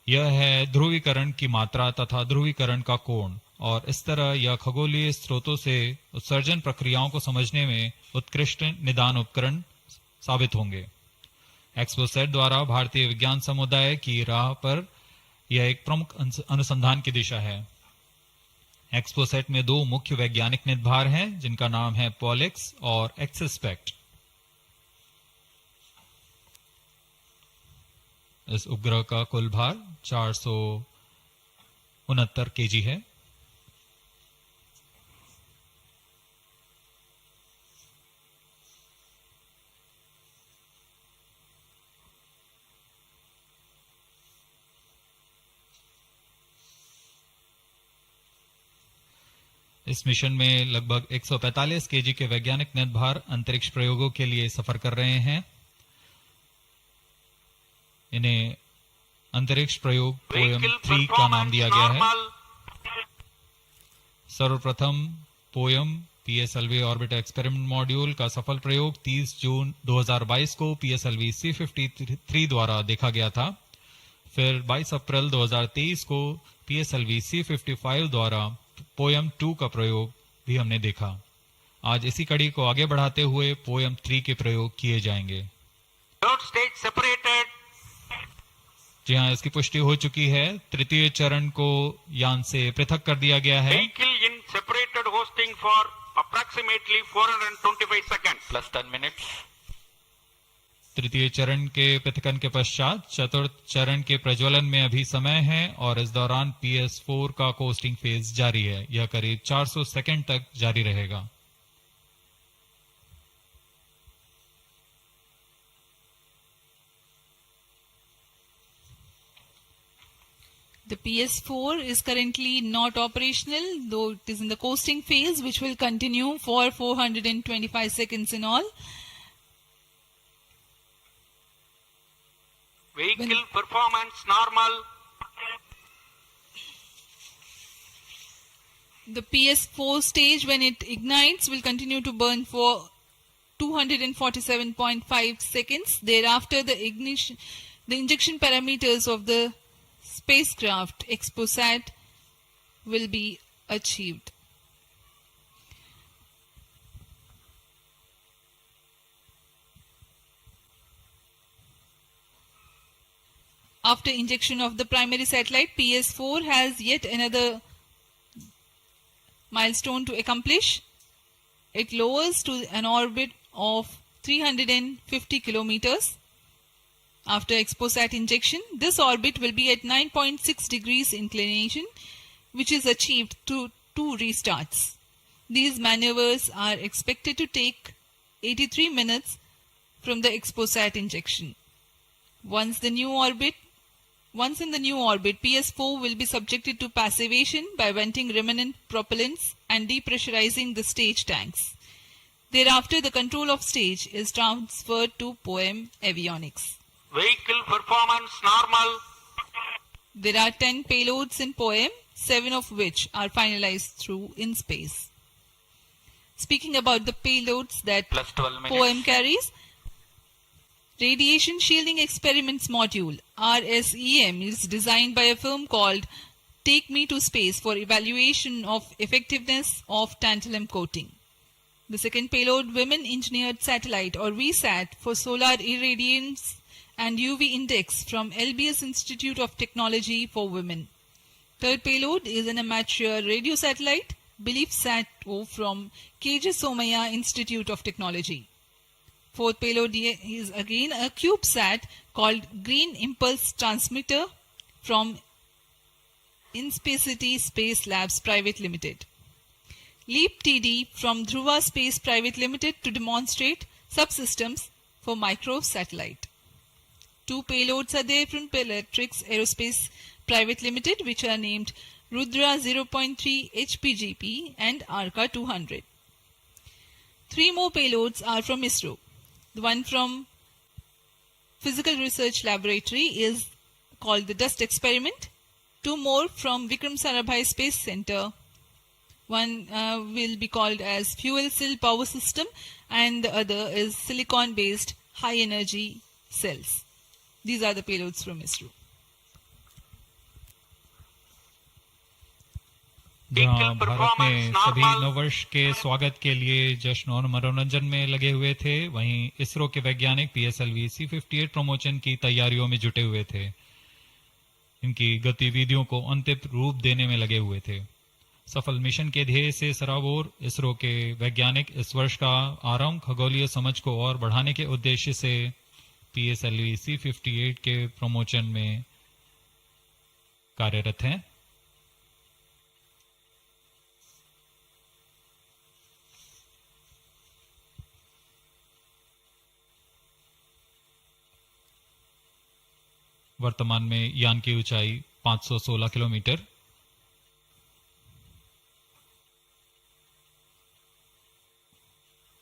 यह है ध्रुवीकरण की मात्रा तथा ध्रुवीकरण का कोण और इस तरह यह खगोलीय स्रोतों से उत्सर्जन प्रक्रियाओं को समझने में उत्कृष्ट निदान उपकरण साबित होंगे. एक्सपोसैट द्वारा भारतीय विज्ञान समुदाय की राह पर यह एक प्रमुख अनुसंधान की दिशा है. एक्सपोसैट में दो मुख्य वैज्ञानिक निदभार हैं जिनका नाम है पॉलिक्स और एक्सस्पेक्ट. इस उपग्रह का कुल भार 469 केजी है. इस मिशन में लगभग 145 केजी के वैज्ञानिक नेतभार अंतरिक्ष प्रयोगों के लिए सफर कर रहे हैं। इन्हें अंतरिक्ष प्रयोग पोयम 3 का नाम दिया गया है। सर्वप्रथम poem PSLV orbit experiment module का सफल प्रयोग 30 जून 2022 को PSLV-C53 द्वारा देखा गया था। फिर 22 अप्रैल 2023 को PSLV-C55 द्वारा पोयम 2 का प्रयोग भी हमने देखा। आज इसी कड़ी को आगे बढ़ाते हुए पोयम 3 के प्रयोग किए जाएंगे। जी हाँ, इसकी पुष्टि हो चुकी है। तृतीय चरण को यान से पृथक कर दिया गया है। Vehicle in separated hosting for approximately 425 seconds. Plus 10 minutes. तृतीय चरण के पृथकन के पश्चात चतुर्थ चरण के प्रज्वलन में अभी समय है और इस दौरान PS4 का कोस्टिंग फेज जारी है। यह करीब 400 सेकंड तक जारी रहेगा। The PS4 is currently not operational, though it is in the coasting phase, which will continue for 425 seconds in all. Vehicle performance normal. The PS4 stage, when it ignites, will continue to burn for 247.5 seconds. Thereafter, the injection parameters of the spacecraft XPoSat will be achieved. After injection of the primary satellite, PS4 has yet another milestone to accomplish. It lowers to an orbit of 350 kilometers. After XPoSat injection, this orbit will be at 9.6 degrees inclination, which is achieved through 2 restarts. These maneuvers are expected to take 83 minutes from the XPoSat injection. Once in the new orbit, PS4 will be subjected to passivation by venting remnant propellants and depressurizing the stage tanks. Thereafter, the control of stage is transferred to POEM avionics. Vehicle performance normal. There are 10 payloads in POEM, 7 of which are finalized through in space. Speaking about the payloads that POEM carries, Radiation Shielding Experiments Module RSEM is designed by a firm called Take Me to Space for evaluation of effectiveness of tantalum coating. The second payload, Women Engineered Satellite or VSAT for solar irradiance and UV index from LBS Institute of Technology for Women. Third payload is an amateur radio satellite, BeliefSat-O from KJ Somaya Institute of Technology. Fourth payload is again a CubeSat called Green Impulse Transmitter from Inspacity Space Labs Private Limited. LEAP TD from Dhruva Space Private Limited to demonstrate subsystems for microsatellite. 2 payloads are there from Electrics Aerospace Private Limited, which are named Rudra 0.3 HPGP and Arca 200. 3 more payloads are from ISRO. The one from Physical Research Laboratory is called the Dust Experiment. 2 more from Vikram Sarabhai Space Center. One will be called as Fuel Cell Power System and the other is Silicon Based High Energy Cells. These are the payloads from ISRO. जहां भारत में सभी नववर्ष के स्वागत के लिए जश्न और मनोरंजन में लगे हुए थे, वहीं इसरो के वैज्ञानिक PSLV-C58 प्रमोशन की तैयारियों में जुटे हुए थे। इनकी गतिविधियों को अंतिम रूप देने में लगे हुए थे। सफल मिशन के ध्येय से सराबोर इसरो के वैज्ञानिक इस वर्ष का आरंभ खगोलीय समझ को और बढ़ाने के उद्देश्य से PSLV-C58 के प्रमोशन में कार्यरत हैं। वर्तमान में यान की ऊंचाई 516 किलोमीटर,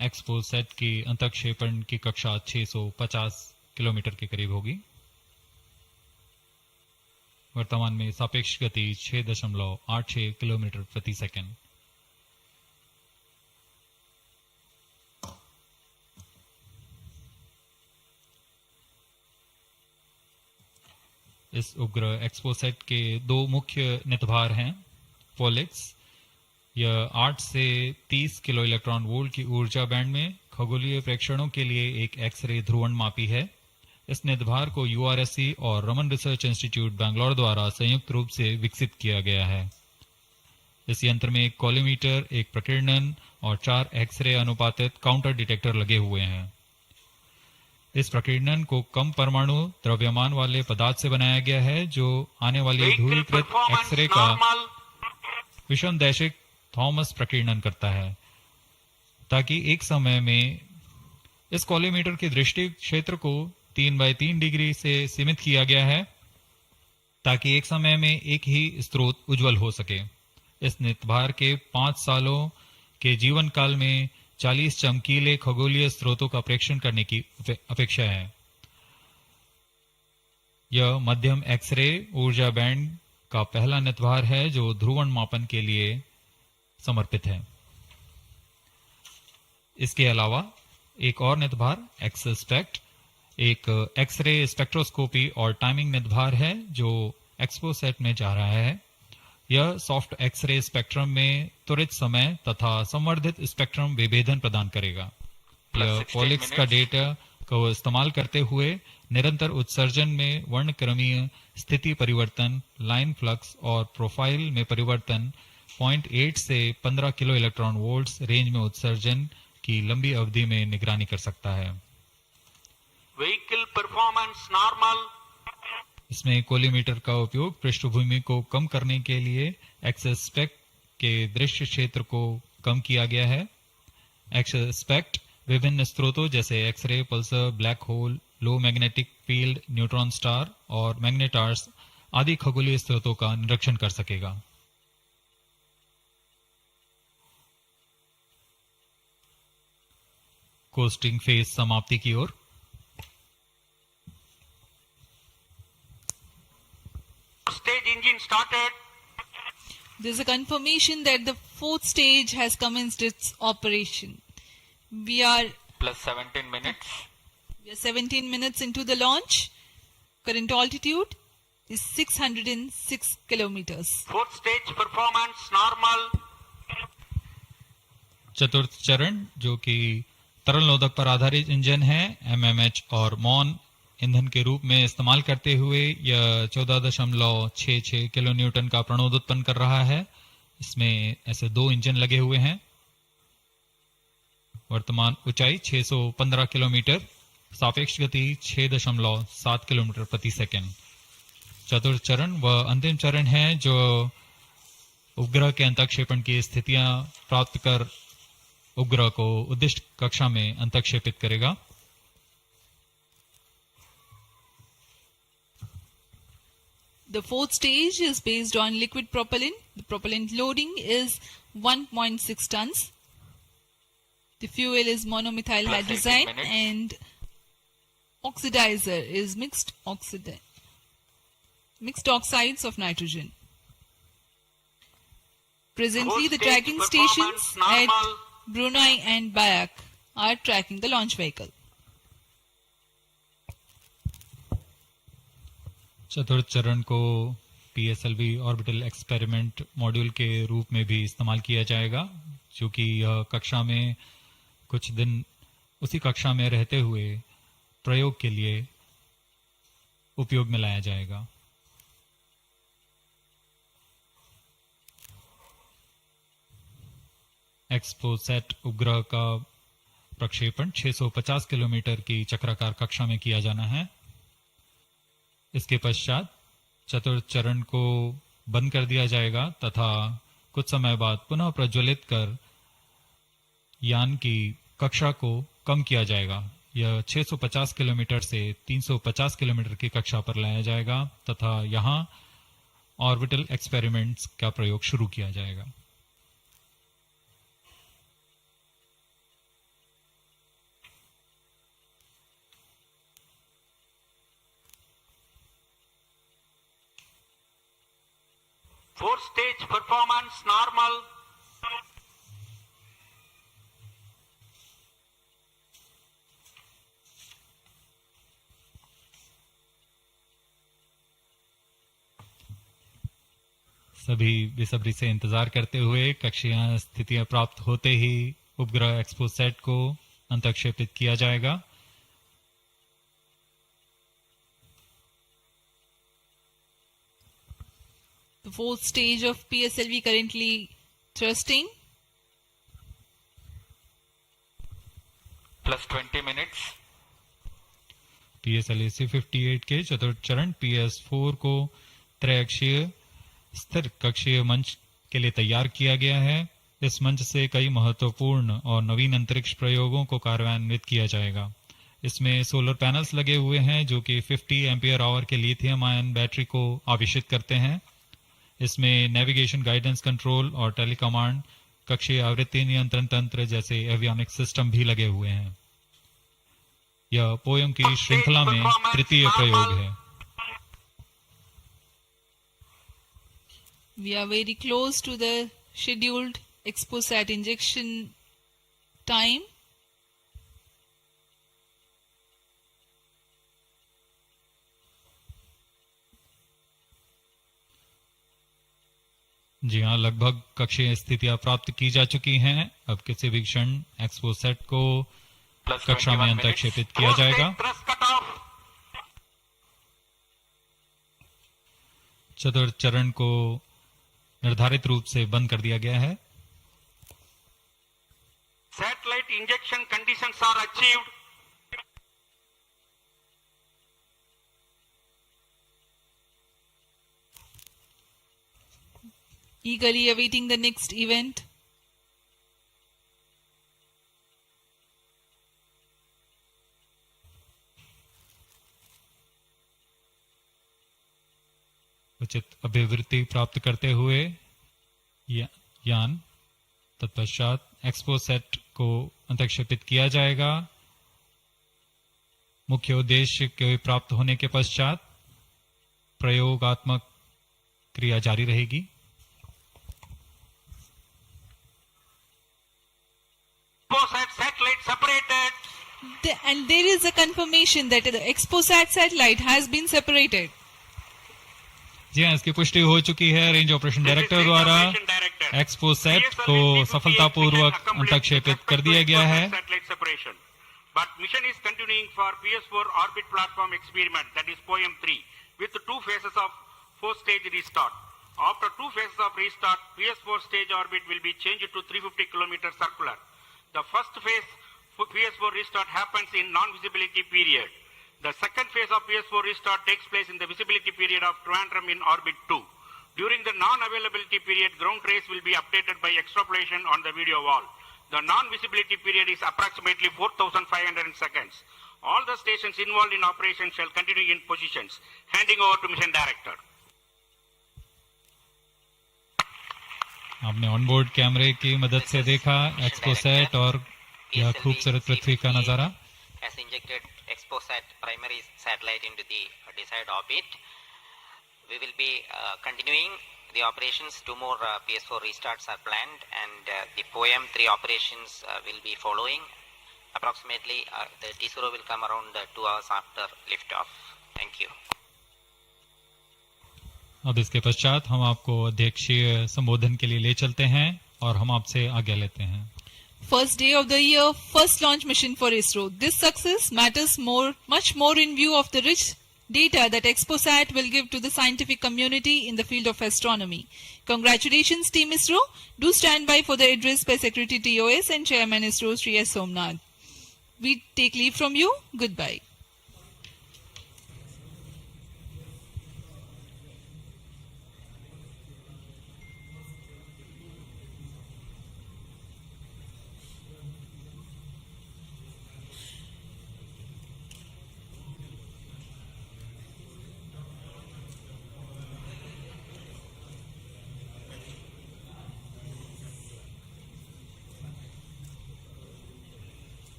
एक्सपोसैट की अंतक्षेपण की कक्षा 650 किलोमीटर के करीब होगी। वर्तमान में सापेक्ष गति 6.86 किलोमीटर प्रति सेकंड। इस उपग्रह एक्सपोसैट के दो मुख्य नितभार हैं। पोलिक्स, यह 8 से 30 किलो इलेक्ट्रॉन वोल्ट की ऊर्जा बैंड में खगोलीय प्रेक्षणों के लिए एक एक्सरे ध्रुवणमापी है। इस नितभार को यूआरएससी और रमन रिसर्च इंस्टीट्यूट बैंगलोर द्वारा संयुक्त रूप से विकसित किया गया है। इस यंत्र में एक कॉलीमीटर, एक प्रकीर्णन और 4 एक्सरे अनुपातित काउंटर डिटेक्टर लगे हुए हैं। इस प्रकीर्णन को कम परमाणु द्रव्यमान वाले पदार्थ से बनाया गया है, जो आने वाली ध्रुवीकृत एक्सरे का विषमदैशिक थॉमस प्रकीर्णन करता है, ताकि एक समय में इस कॉलीमीटर के दृष्टि क्षेत्र को 3x3 डिग्री से सीमित किया गया है, ताकि एक समय में एक ही स्रोत उज्जवल हो सके। इस नितभार के 5 सालों के जीवन काल में 40 चमकीले खगोलीय स्रोतों का प्रेक्षण करने की अपेक्षा है। यह मध्यम एक्सरे ऊर्जा बैंड का पहला नितभार है जो ध्रुवण मापन के लिए समर्पित है। इसके अलावा एक और नितभार एक्सस्पेक्ट एक एक्सरे स्पेक्ट्रोस्कोपी और टाइमिंग नितभार है जो एक्सपोसैट में जा रहा है। यह सॉफ्ट एक्सरे स्पेक्ट्रम में त्वरित समय तथा संवर्धित स्पेक्ट्रम विभेदन प्रदान करेगा। यह पॉलिक्स का डेटा को इस्तेमाल करते हुए निरंतर उत्सर्जन में वर्णक्रमीय स्थिति परिवर्तन, लाइन फ्लक्स और प्रोफाइल में परिवर्तन, 0.8 से 15 किलो इलेक्ट्रॉन वोल्ट्स रेंज में उत्सर्जन की लंबी अवधि में निगरानी कर सकता है। Vehicle performance normal. इसमें कोलीमीटर का उपयोग पृष्ठभूमि को कम करने के लिए एक्सस्पेक्ट के दृश्य क्षेत्र को कम किया गया है। एक्सस्पेक्ट विभिन्न स्रोतों जैसे एक्सरे, पल्सर, ब्लैक होल, लो मैग्नेटिक फील्ड, न्यूट्रॉन स्टार और मैग्नेटार्स आदि खगोलीय स्रोतों का निरीक्षण कर सकेगा। कोस्टिंग फेज समाप्ति की ओर। Stage engine started. There is a confirmation that the 4th stage has commenced its operation. We are plus 17 minutes. We are 17 minutes into the launch. Current altitude is 606 kilometers. 4th stage performance normal. चतुर्थ चरण जो कि तरल नोदक पर आधारित engine है, MMH और मॉन ईंधन के रूप में इस्तेमाल करते हुए यह 14.66 किलो न्यूटन का प्रणोद उत्पन्न कर रहा है। इसमें ऐसे 2 इंजन लगे हुए हैं। वर्तमान ऊंचाई 615 किलोमीटर, सापेक्ष गति 6.7 किलोमीटर प्रति सेकंड। चतुर्थ चरण व अंतिम चरण है जो उपग्रह के अंतक्षेपण की स्थितियां प्राप्त कर उपग्रह को उद्दिष्ट कक्षा में अंतक्षेपित करेगा। The 4th stage is based on liquid propellant. The propellant loading is 1.6 tons. The fuel is monomethyl hydrazine and oxidizer is mixed oxides of nitrogen. Presently, the tracking stations at Brunei and Bayak are tracking the launch vehicle. चतुर्थ चरण को PSLV orbital experiment module के रूप में भी इस्तेमाल किया जाएगा, जो कि यह कक्षा में कुछ दिन उसी कक्षा में रहते हुए प्रयोग के लिए उपयोग में लाया जाएगा। एक्सपोसैट उपग्रह का प्रक्षेपण 650 किलोमीटर की चक्राकार कक्षा में किया जाना है। इसके पश्चात चतुर्थ चरण को बंद कर दिया जाएगा तथा कुछ समय बाद पुनः प्रज्वलित कर यान की कक्षा को कम किया जाएगा। यह 650 किलोमीटर से 350 किलोमीटर की कक्षा पर लाया जाएगा तथा यहां ऑर्बिटल एक्सपेरिमेंट्स का प्रयोग शुरू किया जाएगा। 4-stage performance normal. सभी बेसब्री से इंतजार करते हुए कक्षीय स्थितियां प्राप्त होते ही उपग्रह एक्सपोसैट को अंतक्षेपित किया जाएगा। The fourth stage of PSLV currently thrusting. Plus 20 minutes. PSLV-C58 के चतुर्थ चरण PS4 को त्रैअक्षीय स्थिर कक्षीय मंच के लिए तैयार किया गया है। इस मंच से कई महत्वपूर्ण और नवीन अंतरिक्ष प्रयोगों को कार्यान्वित किया जाएगा। इसमें सोलर पैनल्स लगे हुए हैं जो कि 50 एम्पियर आवर के लिथियम आयन बैटरी को आवेशित करते हैं। इसमें नेविगेशन गाइडेंस कंट्रोल और टेलीकमांड कक्षीय आवृत्ति नियंत्रण तंत्र जैसे एवियोनिक्स सिस्टम भी लगे हुए हैं। यह पोयम की श्रृंखला में तृतीय प्रयोग है। We are very close to the scheduled XPoSat injection time. जी हाँ, लगभग कक्षीय स्थितियां प्राप्त की जा चुकी हैं। अब किसी भी क्षण एक्सपोसैट को कक्षा में अंतक्षेपित किया जाएगा। चतुर्थ चरण को निर्धारित रूप से बंद कर दिया गया है। Satellite injection conditions are achieved. Eagerly awaiting the next event. उचित अभिवृत्ति प्राप्त करते हुए यान तत्पश्चात एक्सपोसैट को अंतक्षेपित किया जाएगा। मुख्य उद्देश्य के प्राप्त होने के पश्चात प्रयोगात्मक क्रिया जारी रहेगी। Satellite separated. And there is a confirmation that the XPoSat satellite has been separated. जी हाँ, इसकी पुष्टि हो चुकी है रेंज ऑपरेशन डायरेक्टर द्वारा। एक्सपोसैट को सफलतापूर्वक अंतक्षेपित कर दिया गया है। But mission is continuing for PS4 orbit platform experiment, that is POEM 3, with 2 phases of 4-stage restart. After 2 phases of restart, PS4 stage orbit will be changed to 350 km circular. The first phase for PS4 restart happens in non-visibility period. The second phase of PS4 restart takes place in the visibility period of Trivandrum in orbit 2. During the non-availability period, ground trace will be updated by extrapolation on the video wall. The non-visibility period is approximately 4,500 seconds. All the stations involved in operation shall continue in positions. Handing over to mission director. आपने onboard कैमरे की मदद से देखा XPoSat और यह खूबसूरत पृथ्वी का नजारा। Has injected XPoSat primary satellite into the desired orbit. We will be continuing the operations. 2 more PS4 restarts are planned, and the POEM 3 operations will be following. Approximately the T0 will come around 2 hours after liftoff. Thank you. अब इसके पश्चात हम आपको अध्यक्षीय संबोधन के लिए ले चलते हैं और हम आपसे आज्ञा लेते हैं। First day of the year, first launch mission for ISRO. This success matters much more in view of the rich data that XPoSat will give to the scientific community in the field of astronomy. Congratulations, Team ISRO. Do stand by for the address by Secretary TOS and Chairman ISRO, Sri S. Somnath. We take leave from you. Goodbye.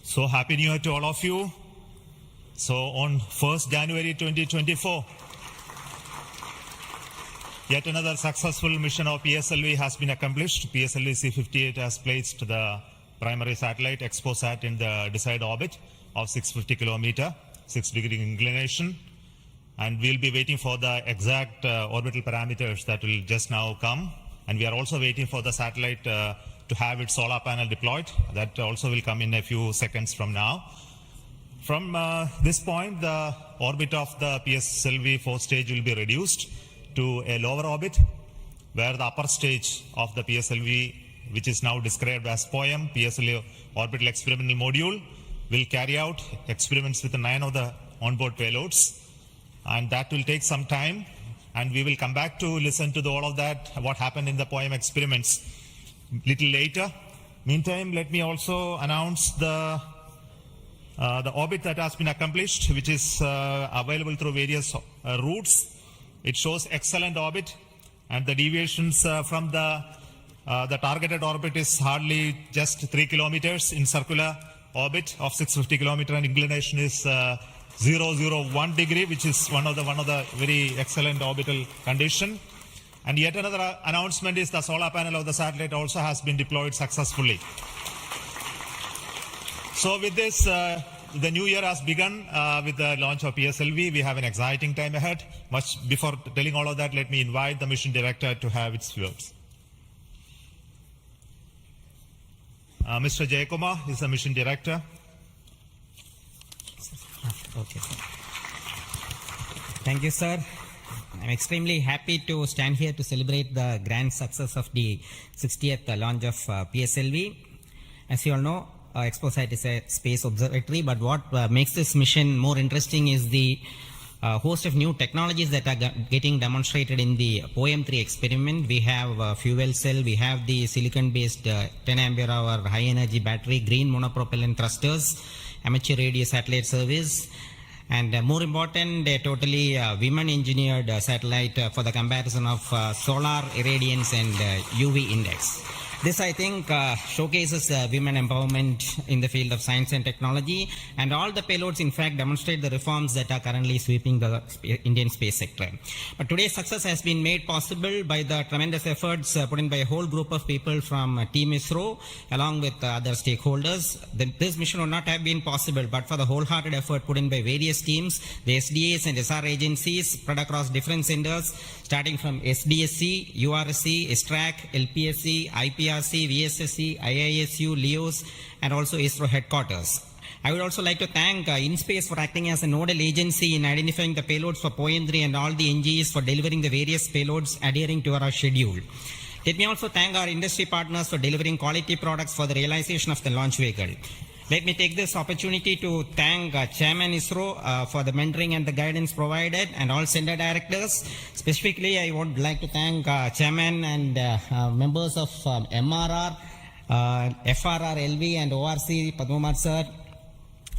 So happy New Year to all of you. So on 1st January 2024, yet another successful mission of PSLV has been accomplished. PSLV-C58 has placed the primary satellite XPoSat in the desired orbit of 650 kilometer, 6-degree inclination. And we'll be waiting for the exact orbital parameters that will just now come. And we are also waiting for the satellite to have its solar panel deployed. That also will come in a few seconds from now. From this point, the orbit of the PSLV 4th stage will be reduced to a lower orbit, where the upper stage of the PSLV, which is now described as POEM, PSLV Orbital Experimental Module, will carry out experiments with 9 of the onboard payloads. And that will take some time, and we will come back to listen to all of that, what happened in the POEM experiments little later. Meantime, let me also announce the orbit that has been accomplished, which is available through various routes. It shows excellent orbit, and the deviations from the targeted orbit is hardly just 3 kilometers in circular orbit of 650 kilometer, and inclination is 001 degree, which is one of the very excellent orbital condition. And yet another announcement is the solar panel of the satellite also has been deployed successfully. So with this, the new year has begun with the launch of PSLV. We have an exciting time ahead. Much before telling all of that, let me invite the mission director to have its words. Mr. Jayakumar is the mission director. Okay, sir. Thank you, sir. I'm extremely happy to stand here to celebrate the grand success of the 60th launch of PSLV. As you all know, XPoSat is a space observatory, but what makes this mission more interesting is the host of new technologies that are getting demonstrated in the POEM-3 experiment. We have fuel cell, we have the silicon-based 10 ampere hour high energy battery, green monopropellant thrusters, amateur radio satellite service, and more important, a totally women-engineered satellite for the comparison of solar irradiance and UV index. This, I think, showcases women empowerment in the field of science and technology, and all the payloads, in fact, demonstrate the reforms that are currently sweeping the Indian space sector. But today's success has been made possible by the tremendous efforts put in by a whole group of people from Team ISRO, along with other stakeholders. This mission would not have been possible but for the wholehearted effort put in by various teams, the SDAs and SR agencies spread across different centers, starting from SDSC, URSC, STRAC, LPSC, IPRC, VSSC, IISU, LEOS, and also ISRO headquarters. I would also like to thank InSpace for acting as a nodal agency in identifying the payloads for POEM-3 and all the NGEs for delivering the various payloads adhering to our schedule. Let me also thank our industry partners for delivering quality products for the realization of the launch vehicle. Let me take this opportunity to thank Chairman ISRO for the mentoring and the guidance provided, and all center directors. Specifically, I would like to thank Chairman and members of MRR, FRR, LV, and ORC, Padmamar sir,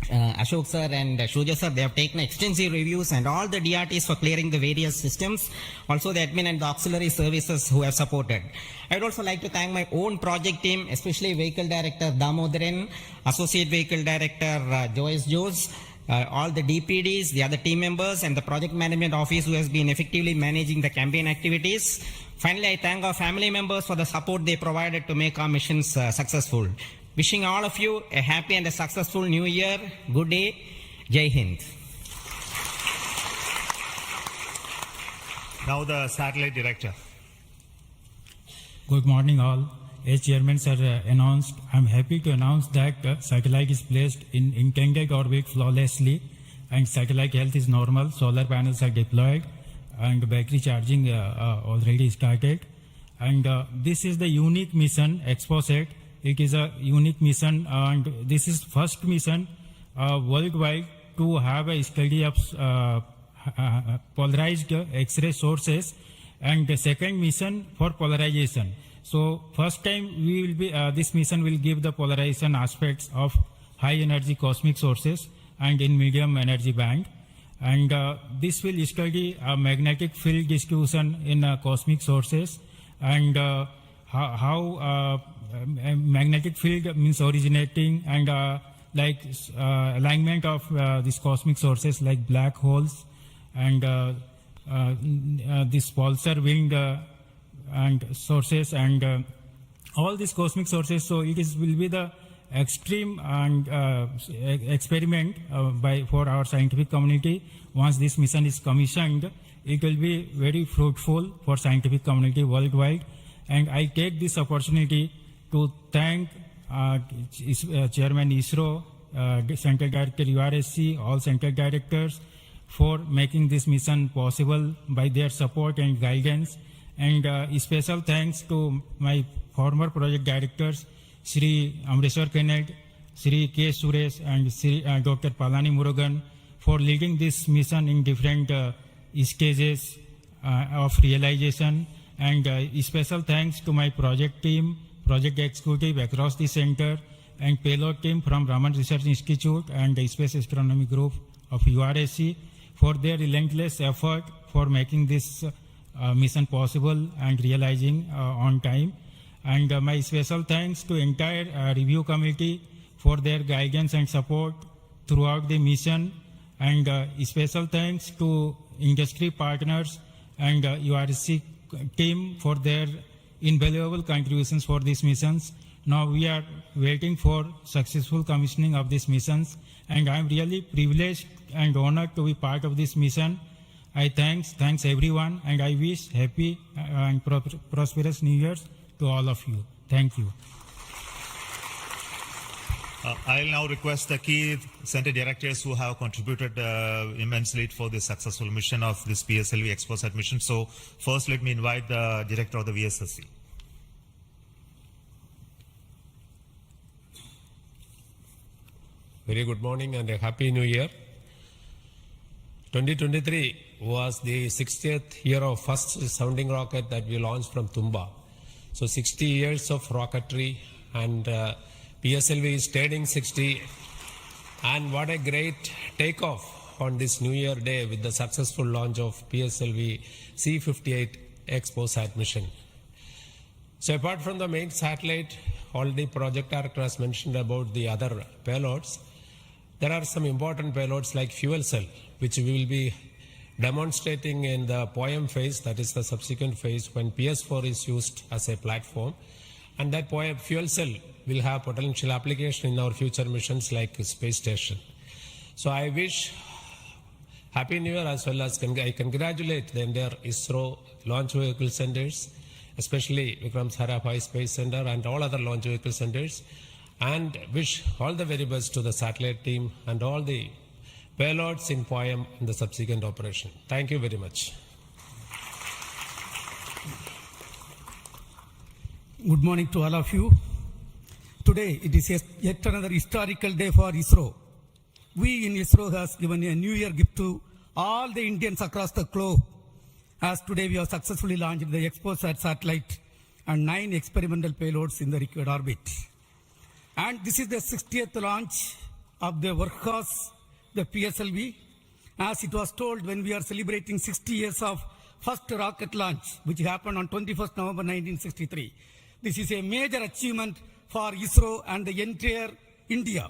Ashok sir and Shuja sir. They have taken extensive reviews, and all the DRTs for clearing the various systems, also the admin and the auxiliary services who have supported. I would also like to thank my own project team, especially Vehicle Director Damodaran, Associate Vehicle Director Joyce Jose, all the DPDs, the other team members, and the Project Management Office who has been effectively managing the campaign activities. Finally, I thank our family members for the support they provided to make our missions successful. Wishing all of you a happy and a successful new year. Good day. Jai Hind. Now the satellite director. Good morning all. As Chairman sir announced, I am happy to announce that satellite is placed in intended orbit flawlessly, and satellite health is normal, solar panels are deployed, and battery charging already started. And this is the unique mission, XPoSat. It is a unique mission, and this is first mission worldwide to have a study of polarized X-ray sources, and the second mission for polarization. So first time we will be this mission will give the polarization aspects of high energy cosmic sources and in medium energy band, and this will study magnetic field distribution in cosmic sources, and how magnetic field means originating, and like alignment of these cosmic sources like black holes and this pulsar wind and sources and all these cosmic sources. So it will be the extreme and experiment for our scientific community. Once this mission is commissioned, it will be very fruitful for scientific community worldwide. And I take this opportunity to thank Chairman ISRO, Central Director URSC, all Central Directors for making this mission possible by their support and guidance. And special thanks to my former project directors, Shri Amreshwar Kennedy, Shri K. Suresh and Shri Dr. Palani Murugan for leading this mission in different stages of realization. And special thanks to my project team, project executive across the center, and payload team from Raman Research Institute and the Space Astronomy Group of URSC for their relentless effort for making this mission possible and realizing on time. And my special thanks to entire review committee for their guidance and support throughout the mission. And special thanks to industry partners and URSC team for their invaluable contributions for these missions. Now we are waiting for successful commissioning of these missions, and I am really privileged and honored to be part of this mission. I thanks everyone, and I wish happy and prosperous New Year's to all of you. Thank you. I'll now request the key center directors who have contributed immensely for the successful mission of this PSLV XPoSat mission. So first, let me invite the director of the VSSC. Very good morning and a happy new year. 2023 was the 60th year of first sounding rocket that we launched from Tumba. So 60 years of rocketry, and PSLV is turning 60. And what a great takeoff on this New Year day with the successful launch of PSLV-C58 XPoSat mission. So apart from the main satellite, already project director has mentioned about the other payloads. There are some important payloads like fuel cell, which we will be demonstrating in the POEM phase, that is the subsequent phase when PS4 is used as a platform. And that POEM fuel cell will have potential application in our future missions like space station. So I wish Happy New Year, as well as I congratulate the entire ISRO launch vehicle centers, especially Vikram Sarabhai Space Center and all other launch vehicle centers, and wish all the very best to the satellite team and all the payloads in POEM in the subsequent operation. Thank you very much. Good morning to all of you. Today it is yet another historical day for ISRO. We in ISRO has given a New Year gift to all the Indians across the globe, as today we have successfully launched the XPoSat satellite and 9 experimental payloads in the required orbit. And this is the 60th launch of the workhorse, the PSLV. As it was told, when we are celebrating 60 years of first rocket launch, which happened on 21st November 1963. This is a major achievement for ISRO and the entire India.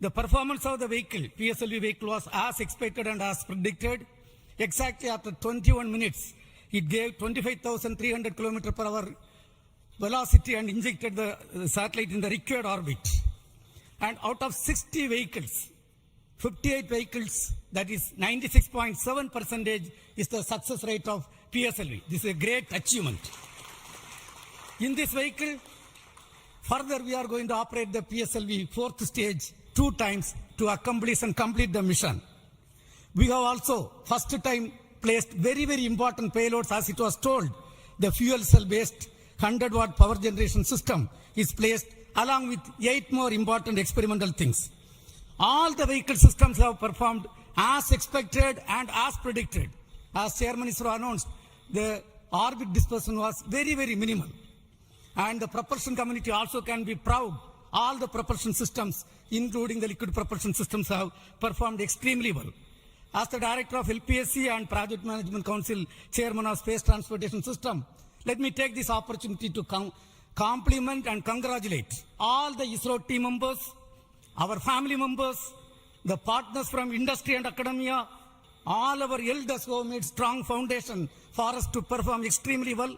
The performance of the vehicle, PSLV vehicle, was as expected and as predicted. Exactly after 21 minutes, it gave 25,300 km/h velocity and injected the satellite in the required orbit. And out of 60 vehicles, 58 vehicles, that is 96.7% is the success rate of PSLV. This is a great achievement. In this vehicle, further we are going to operate the PSLV 4th stage 2 times to accomplish and complete the mission. We have also first time placed very, very important payloads, as it was told. The fuel cell based 100-watt power generation system is placed along with 8 more important experimental things. All the vehicle systems have performed as expected and as predicted. As Chairman ISRO announced, the orbit dispersion was very, very minimal. And the propulsion community also can be proud. All the propulsion systems, including the liquid propulsion systems, have performed extremely well. As the Director of LPSC and Project Management Council, Chairman of Space Transportation System, let me take this opportunity to compliment and congratulate all the ISRO team members our family members, the partners from industry and academia, all our elders who have made strong foundation for us to perform extremely well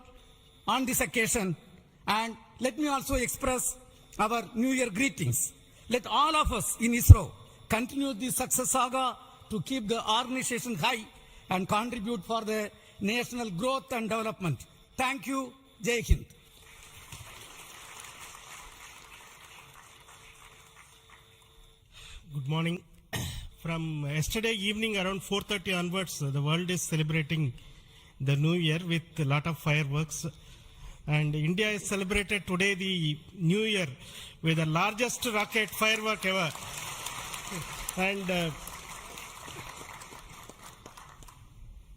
on this occasion. And let me also express our New Year greetings. Let all of us in ISRO continue this success saga to keep the organization high and contribute for the national growth and development. Thank you. Jai Hind. Good morning. From yesterday evening around 4:30 onwards, the world is celebrating the New Year with a lot of fireworks. And India is celebrated today the New Year with the largest rocket firework ever. And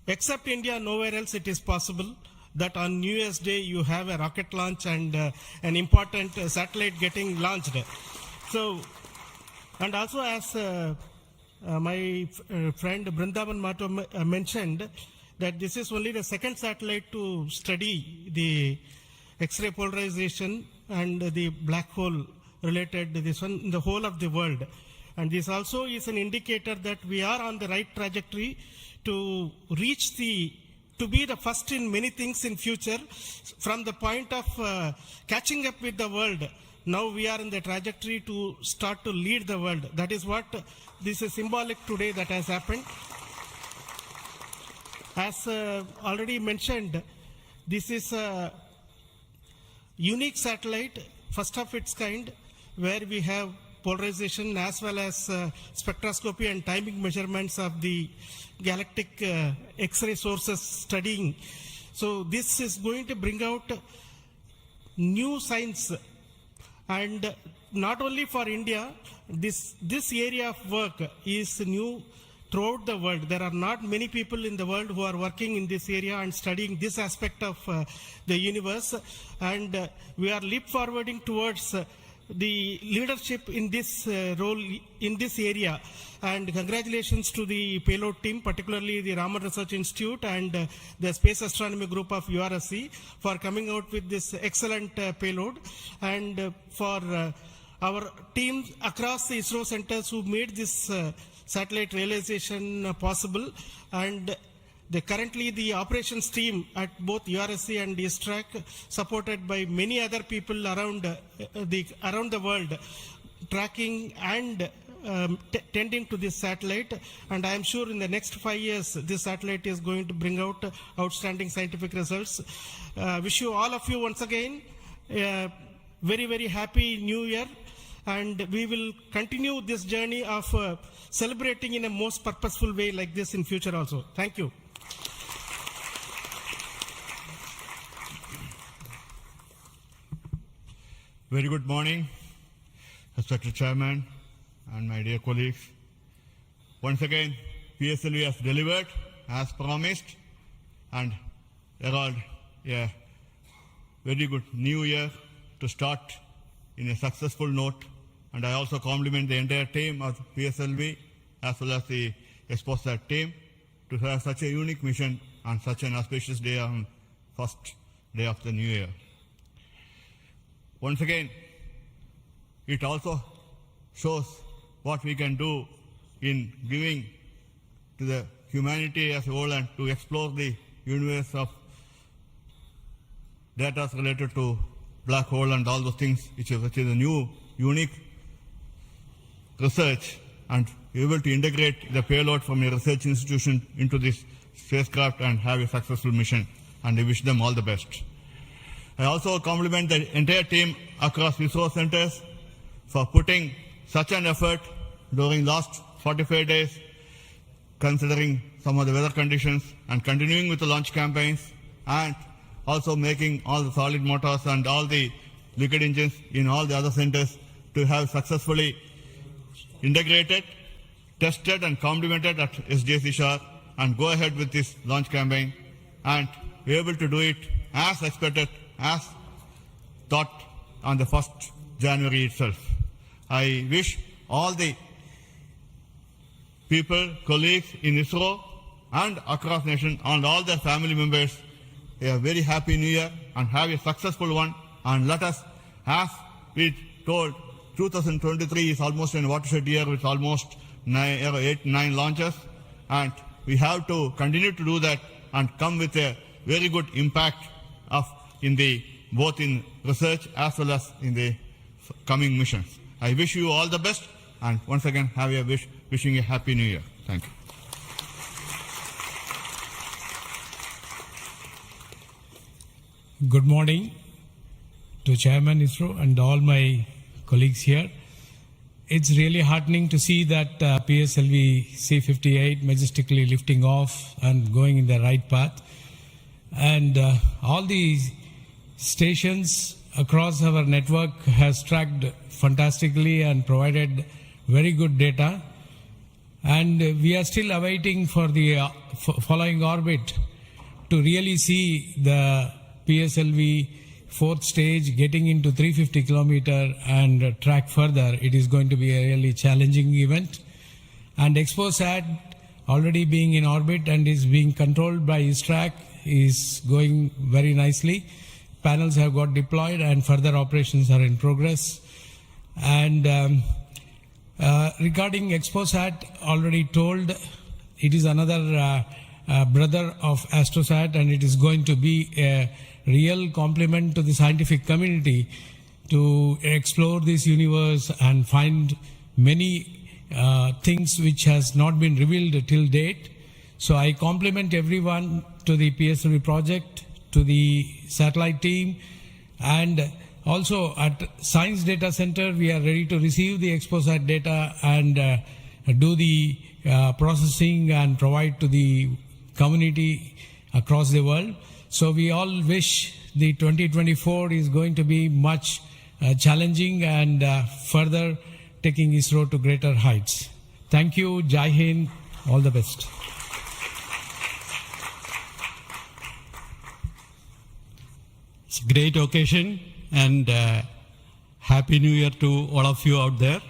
except India, nowhere else it is possible that on New Year's Day you have a rocket launch and an important satellite getting launched. So, and also as my friend Brindavan Mato mentioned, that this is only the second satellite to study the X-ray polarization and the black hole related this one in the whole of the world. And this also is an indicator that we are on the right trajectory to reach to be the first in many things in future. From the point of catching up with the world, now we are in the trajectory to start to lead the world. That is what this is symbolic today that has happened. As already mentioned, this is a unique satellite, first of its kind, where we have polarization as well as spectroscopy and timing measurements of the galactic X-ray sources studying. So this is going to bring out new science, and not only for India, this area of work is new throughout the world. There are not many people in the world who are working in this area and studying this aspect of the universe, and we are leap forwarding towards the leadership in this role in this area. And congratulations to the payload team, particularly the Raman Research Institute and the Space Astronomy Group of URSC for coming out with this excellent payload, and for our teams across the ISRO centers who made this satellite realization possible. And currently the operations team at both URSC and ISTRAC, supported by many other people around the world, tracking and tending to this satellite. And I am sure in the next 5 years, this satellite is going to bring out outstanding scientific results. Wish you all of you once again a very, very happy New Year. And we will continue this journey of celebrating in a most purposeful way like this in future also. Thank you. Very good morning, Respected Chairman and my dear colleagues. Once again, PSLV has delivered as promised and herald a very good new year to start in a successful note. And I also compliment the entire team of PSLV as well as the XPoSat team to have such a unique mission on such an auspicious day on first day of the new year. Once again, it also shows what we can do in giving to the humanity as a whole and to explore the universe of data related to black hole and all those things, which is a new, unique research, and able to integrate the payload from a research institution into this spacecraft and have a successful mission. And I wish them all the best. I also compliment the entire team across ISRO centers for putting such an effort during last 45 days, considering some of the weather conditions, and continuing with the launch campaigns, and also making all the solid motors and all the liquid engines in all the other centers to have successfully integrated, tested and complemented at SDSC Shah, and go ahead with this launch campaign and be able to do it as expected, as thought on the 1st January itself. I wish all the people, colleagues in ISRO and across nation and all their family members a very happy new year and have a successful one. And let us, as we told 2023 is almost a watershed year with almost 8-9 launches, and we have to continue to do that and come with a very good impact both in research as well as in the coming missions. I wish you all the best, and once again wishing you a happy new year. Thank you. Good morning to Chairman ISRO and all my colleagues here. It's really heartening to see that PSLV-C58 majestically lifting off and going in the right path. And all the stations across our network has tracked fantastically and provided very good data. And we are still awaiting for the following orbit to really see the PSLV fourth stage getting into 350 kilometer and track further. It is going to be a really challenging event. And XPoSat already being in orbit and is being controlled by ISTRAC is going very nicely. Panels have got deployed and further operations are in progress. And regarding XPoSat, already told, it is another brother of AstroSat, and it is going to be a real compliment to the scientific community to explore this universe and find many things which has not been revealed till date. So I compliment everyone to the PSLV project, to the satellite team, and also at Science Data Center, we are ready to receive the XPoSat data and do the processing and provide to the community across the world. So we all wish the 2024 is going to be much challenging and further taking ISRO to greater heights. Thank you. Jai Hind. All the best. It's a great occasion, and Happy New Year to all of you out there.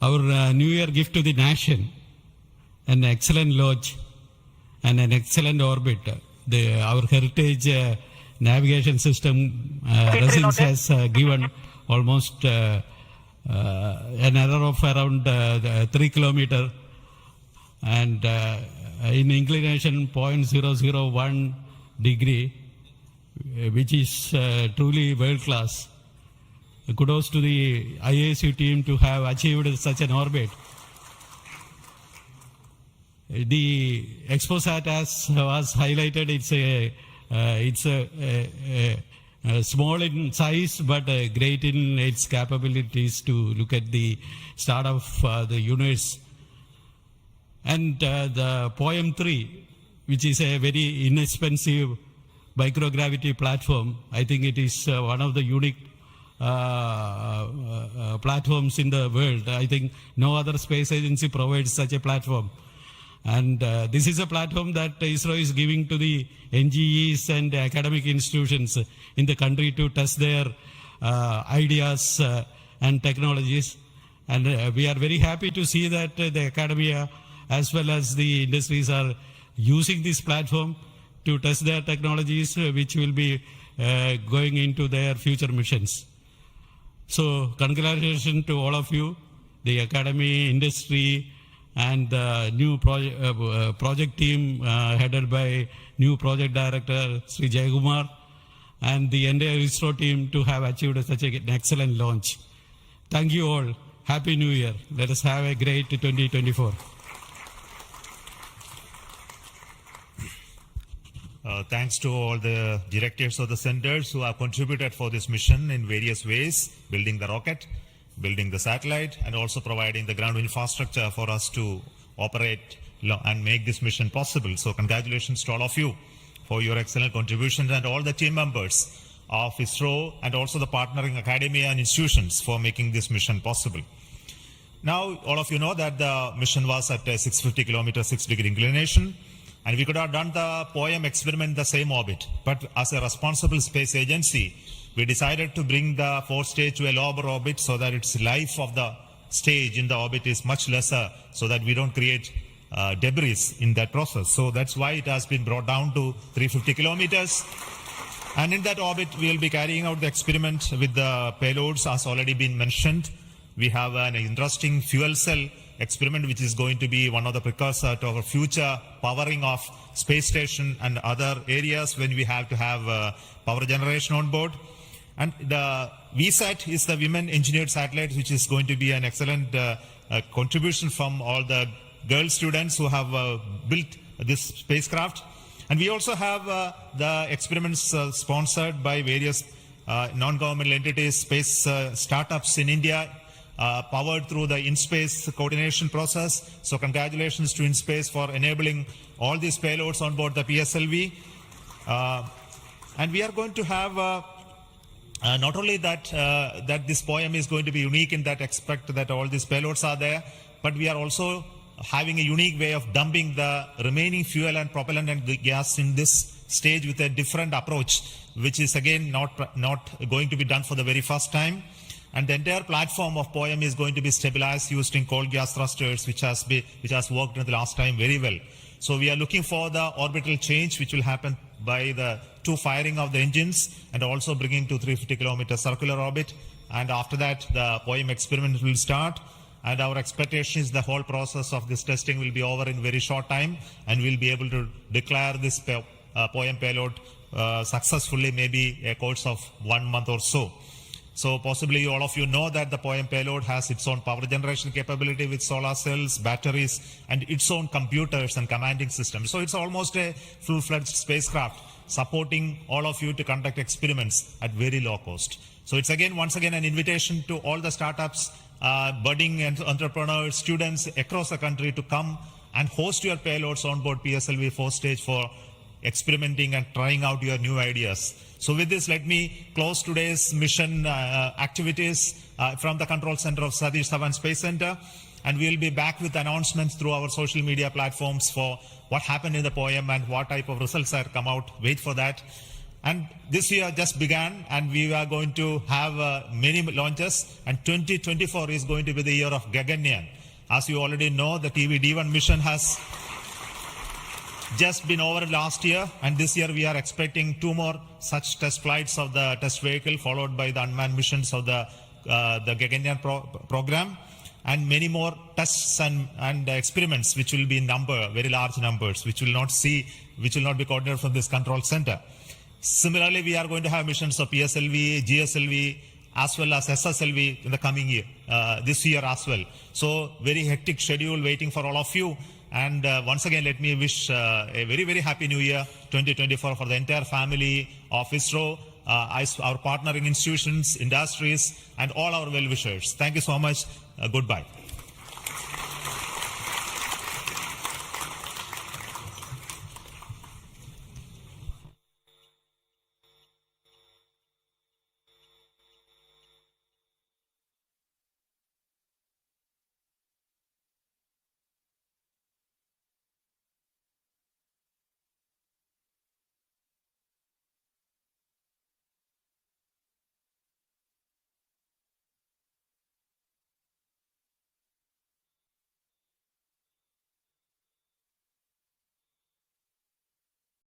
Our New Year gift to the nation, an excellent launch and an excellent orbit. Our heritage navigation system Resins has given almost an error of around 3 kilometer and in inclination 0.001 degree, which is truly world class. Kudos to the IASU team to have achieved such an orbit. The XPoSat, as was highlighted, it's a small in size but great in its capabilities to look at the start of the universe. And the POEM-3, which is a very inexpensive microgravity platform, I think it is one of the unique platforms in the world. I think no other space agency provides such a platform. And this is a platform that ISRO is giving to the NGEs and academic institutions in the country to test their ideas and technologies. And we are very happy to see that the academia as well as the industries are using this platform to test their technologies, which will be going into their future missions. So congratulations to all of you, the academy, industry, and the new project team headed by new project director Sri Jayakumar, and the entire ISRO team to have achieved such an excellent launch. Thank you all. Happy New Year. Let us have a great 2024. Thanks to all the directors of the centers who have contributed for this mission in various ways, building the rocket, building the satellite, and also providing the ground infrastructure for us to operate and make this mission possible. So congratulations to all of you for your excellent contributions, and all the team members of ISRO and also the partnering academia and institutions for making this mission possible. Now, all of you know that the mission was at a 650 kilometer, 6-degree inclination, and we could have done the POEM experiment in the same orbit. But as a responsible space agency, we decided to bring the fourth stage to a lower orbit so that its life of the stage in the orbit is much lesser, so that we don't create debris in that process. So that's why it has been brought down to 350 kilometers. And in that orbit, we will be carrying out the experiment with the payloads as already been mentioned. We have an interesting fuel cell experiment which is going to be one of the precursor to our future powering of space station and other areas when we have to have power generation on board. And the VSAT is the Women Engineered Satellite, which is going to be an excellent contribution from all the girl students who have built this spacecraft. And we also have the experiments sponsored by various non-governmental entities, space startups in India, powered through the in-space coordination process. So congratulations to InSpace for enabling all these payloads on board the PSLV. And we are going to have not only that that this poem is going to be unique in that aspect that all these payloads are there, but we are also having a unique way of dumping the remaining fuel and propellant and gas in this stage with a different approach, which is again not going to be done for the very first time. And the entire platform of POEM is going to be stabilized using cold gas thrusters, which has worked in the last time very well. So we are looking for the orbital change, which will happen by the two firing of the engines and also bringing to 350 kilometer circular orbit. And after that, the POEM experiment will start. And our expectation is the whole process of this testing will be over in very short time, and we'll be able to declare this POEM payload successfully, maybe a course of 1 month or so. So possibly all of you know that the POEM payload has its own power generation capability with solar cells, batteries, and its own computers and commanding systems. So it's almost a full-fledged spacecraft supporting all of you to conduct experiments at very low cost. So it's once again an invitation to all the startups, budding entrepreneurs, students across the country to come and host your payloads on board PSLV 4 stage for experimenting and trying out your new ideas. So with this, let me close today's mission activities from the control center of Satish Dhawan Space Center. And we'll be back with announcements through our social media platforms for what happened in the POEM and what type of results are come out. Wait for that. And this year just began, and we are going to have many launches, and 2024 is going to be the year of Gaganyaan. As you already know, the TV-D1 mission has just been over last year, and this year we are expecting 2 more such test flights of the test vehicle, followed by the unmanned missions of the Gaganyaan program, and many more tests and experiments, which will be in very large numbers, which will not be coordinated from this control center. Similarly, we are going to have missions of PSLV, GSLV, as well as SSLV in the coming year, this year as well. So very hectic schedule waiting for all of you. And once again, let me wish a very, very happy new year 2024 for the entire family of ISRO, our partnering institutions, industries, and all our well-wishers. Thank you so much. Goodbye.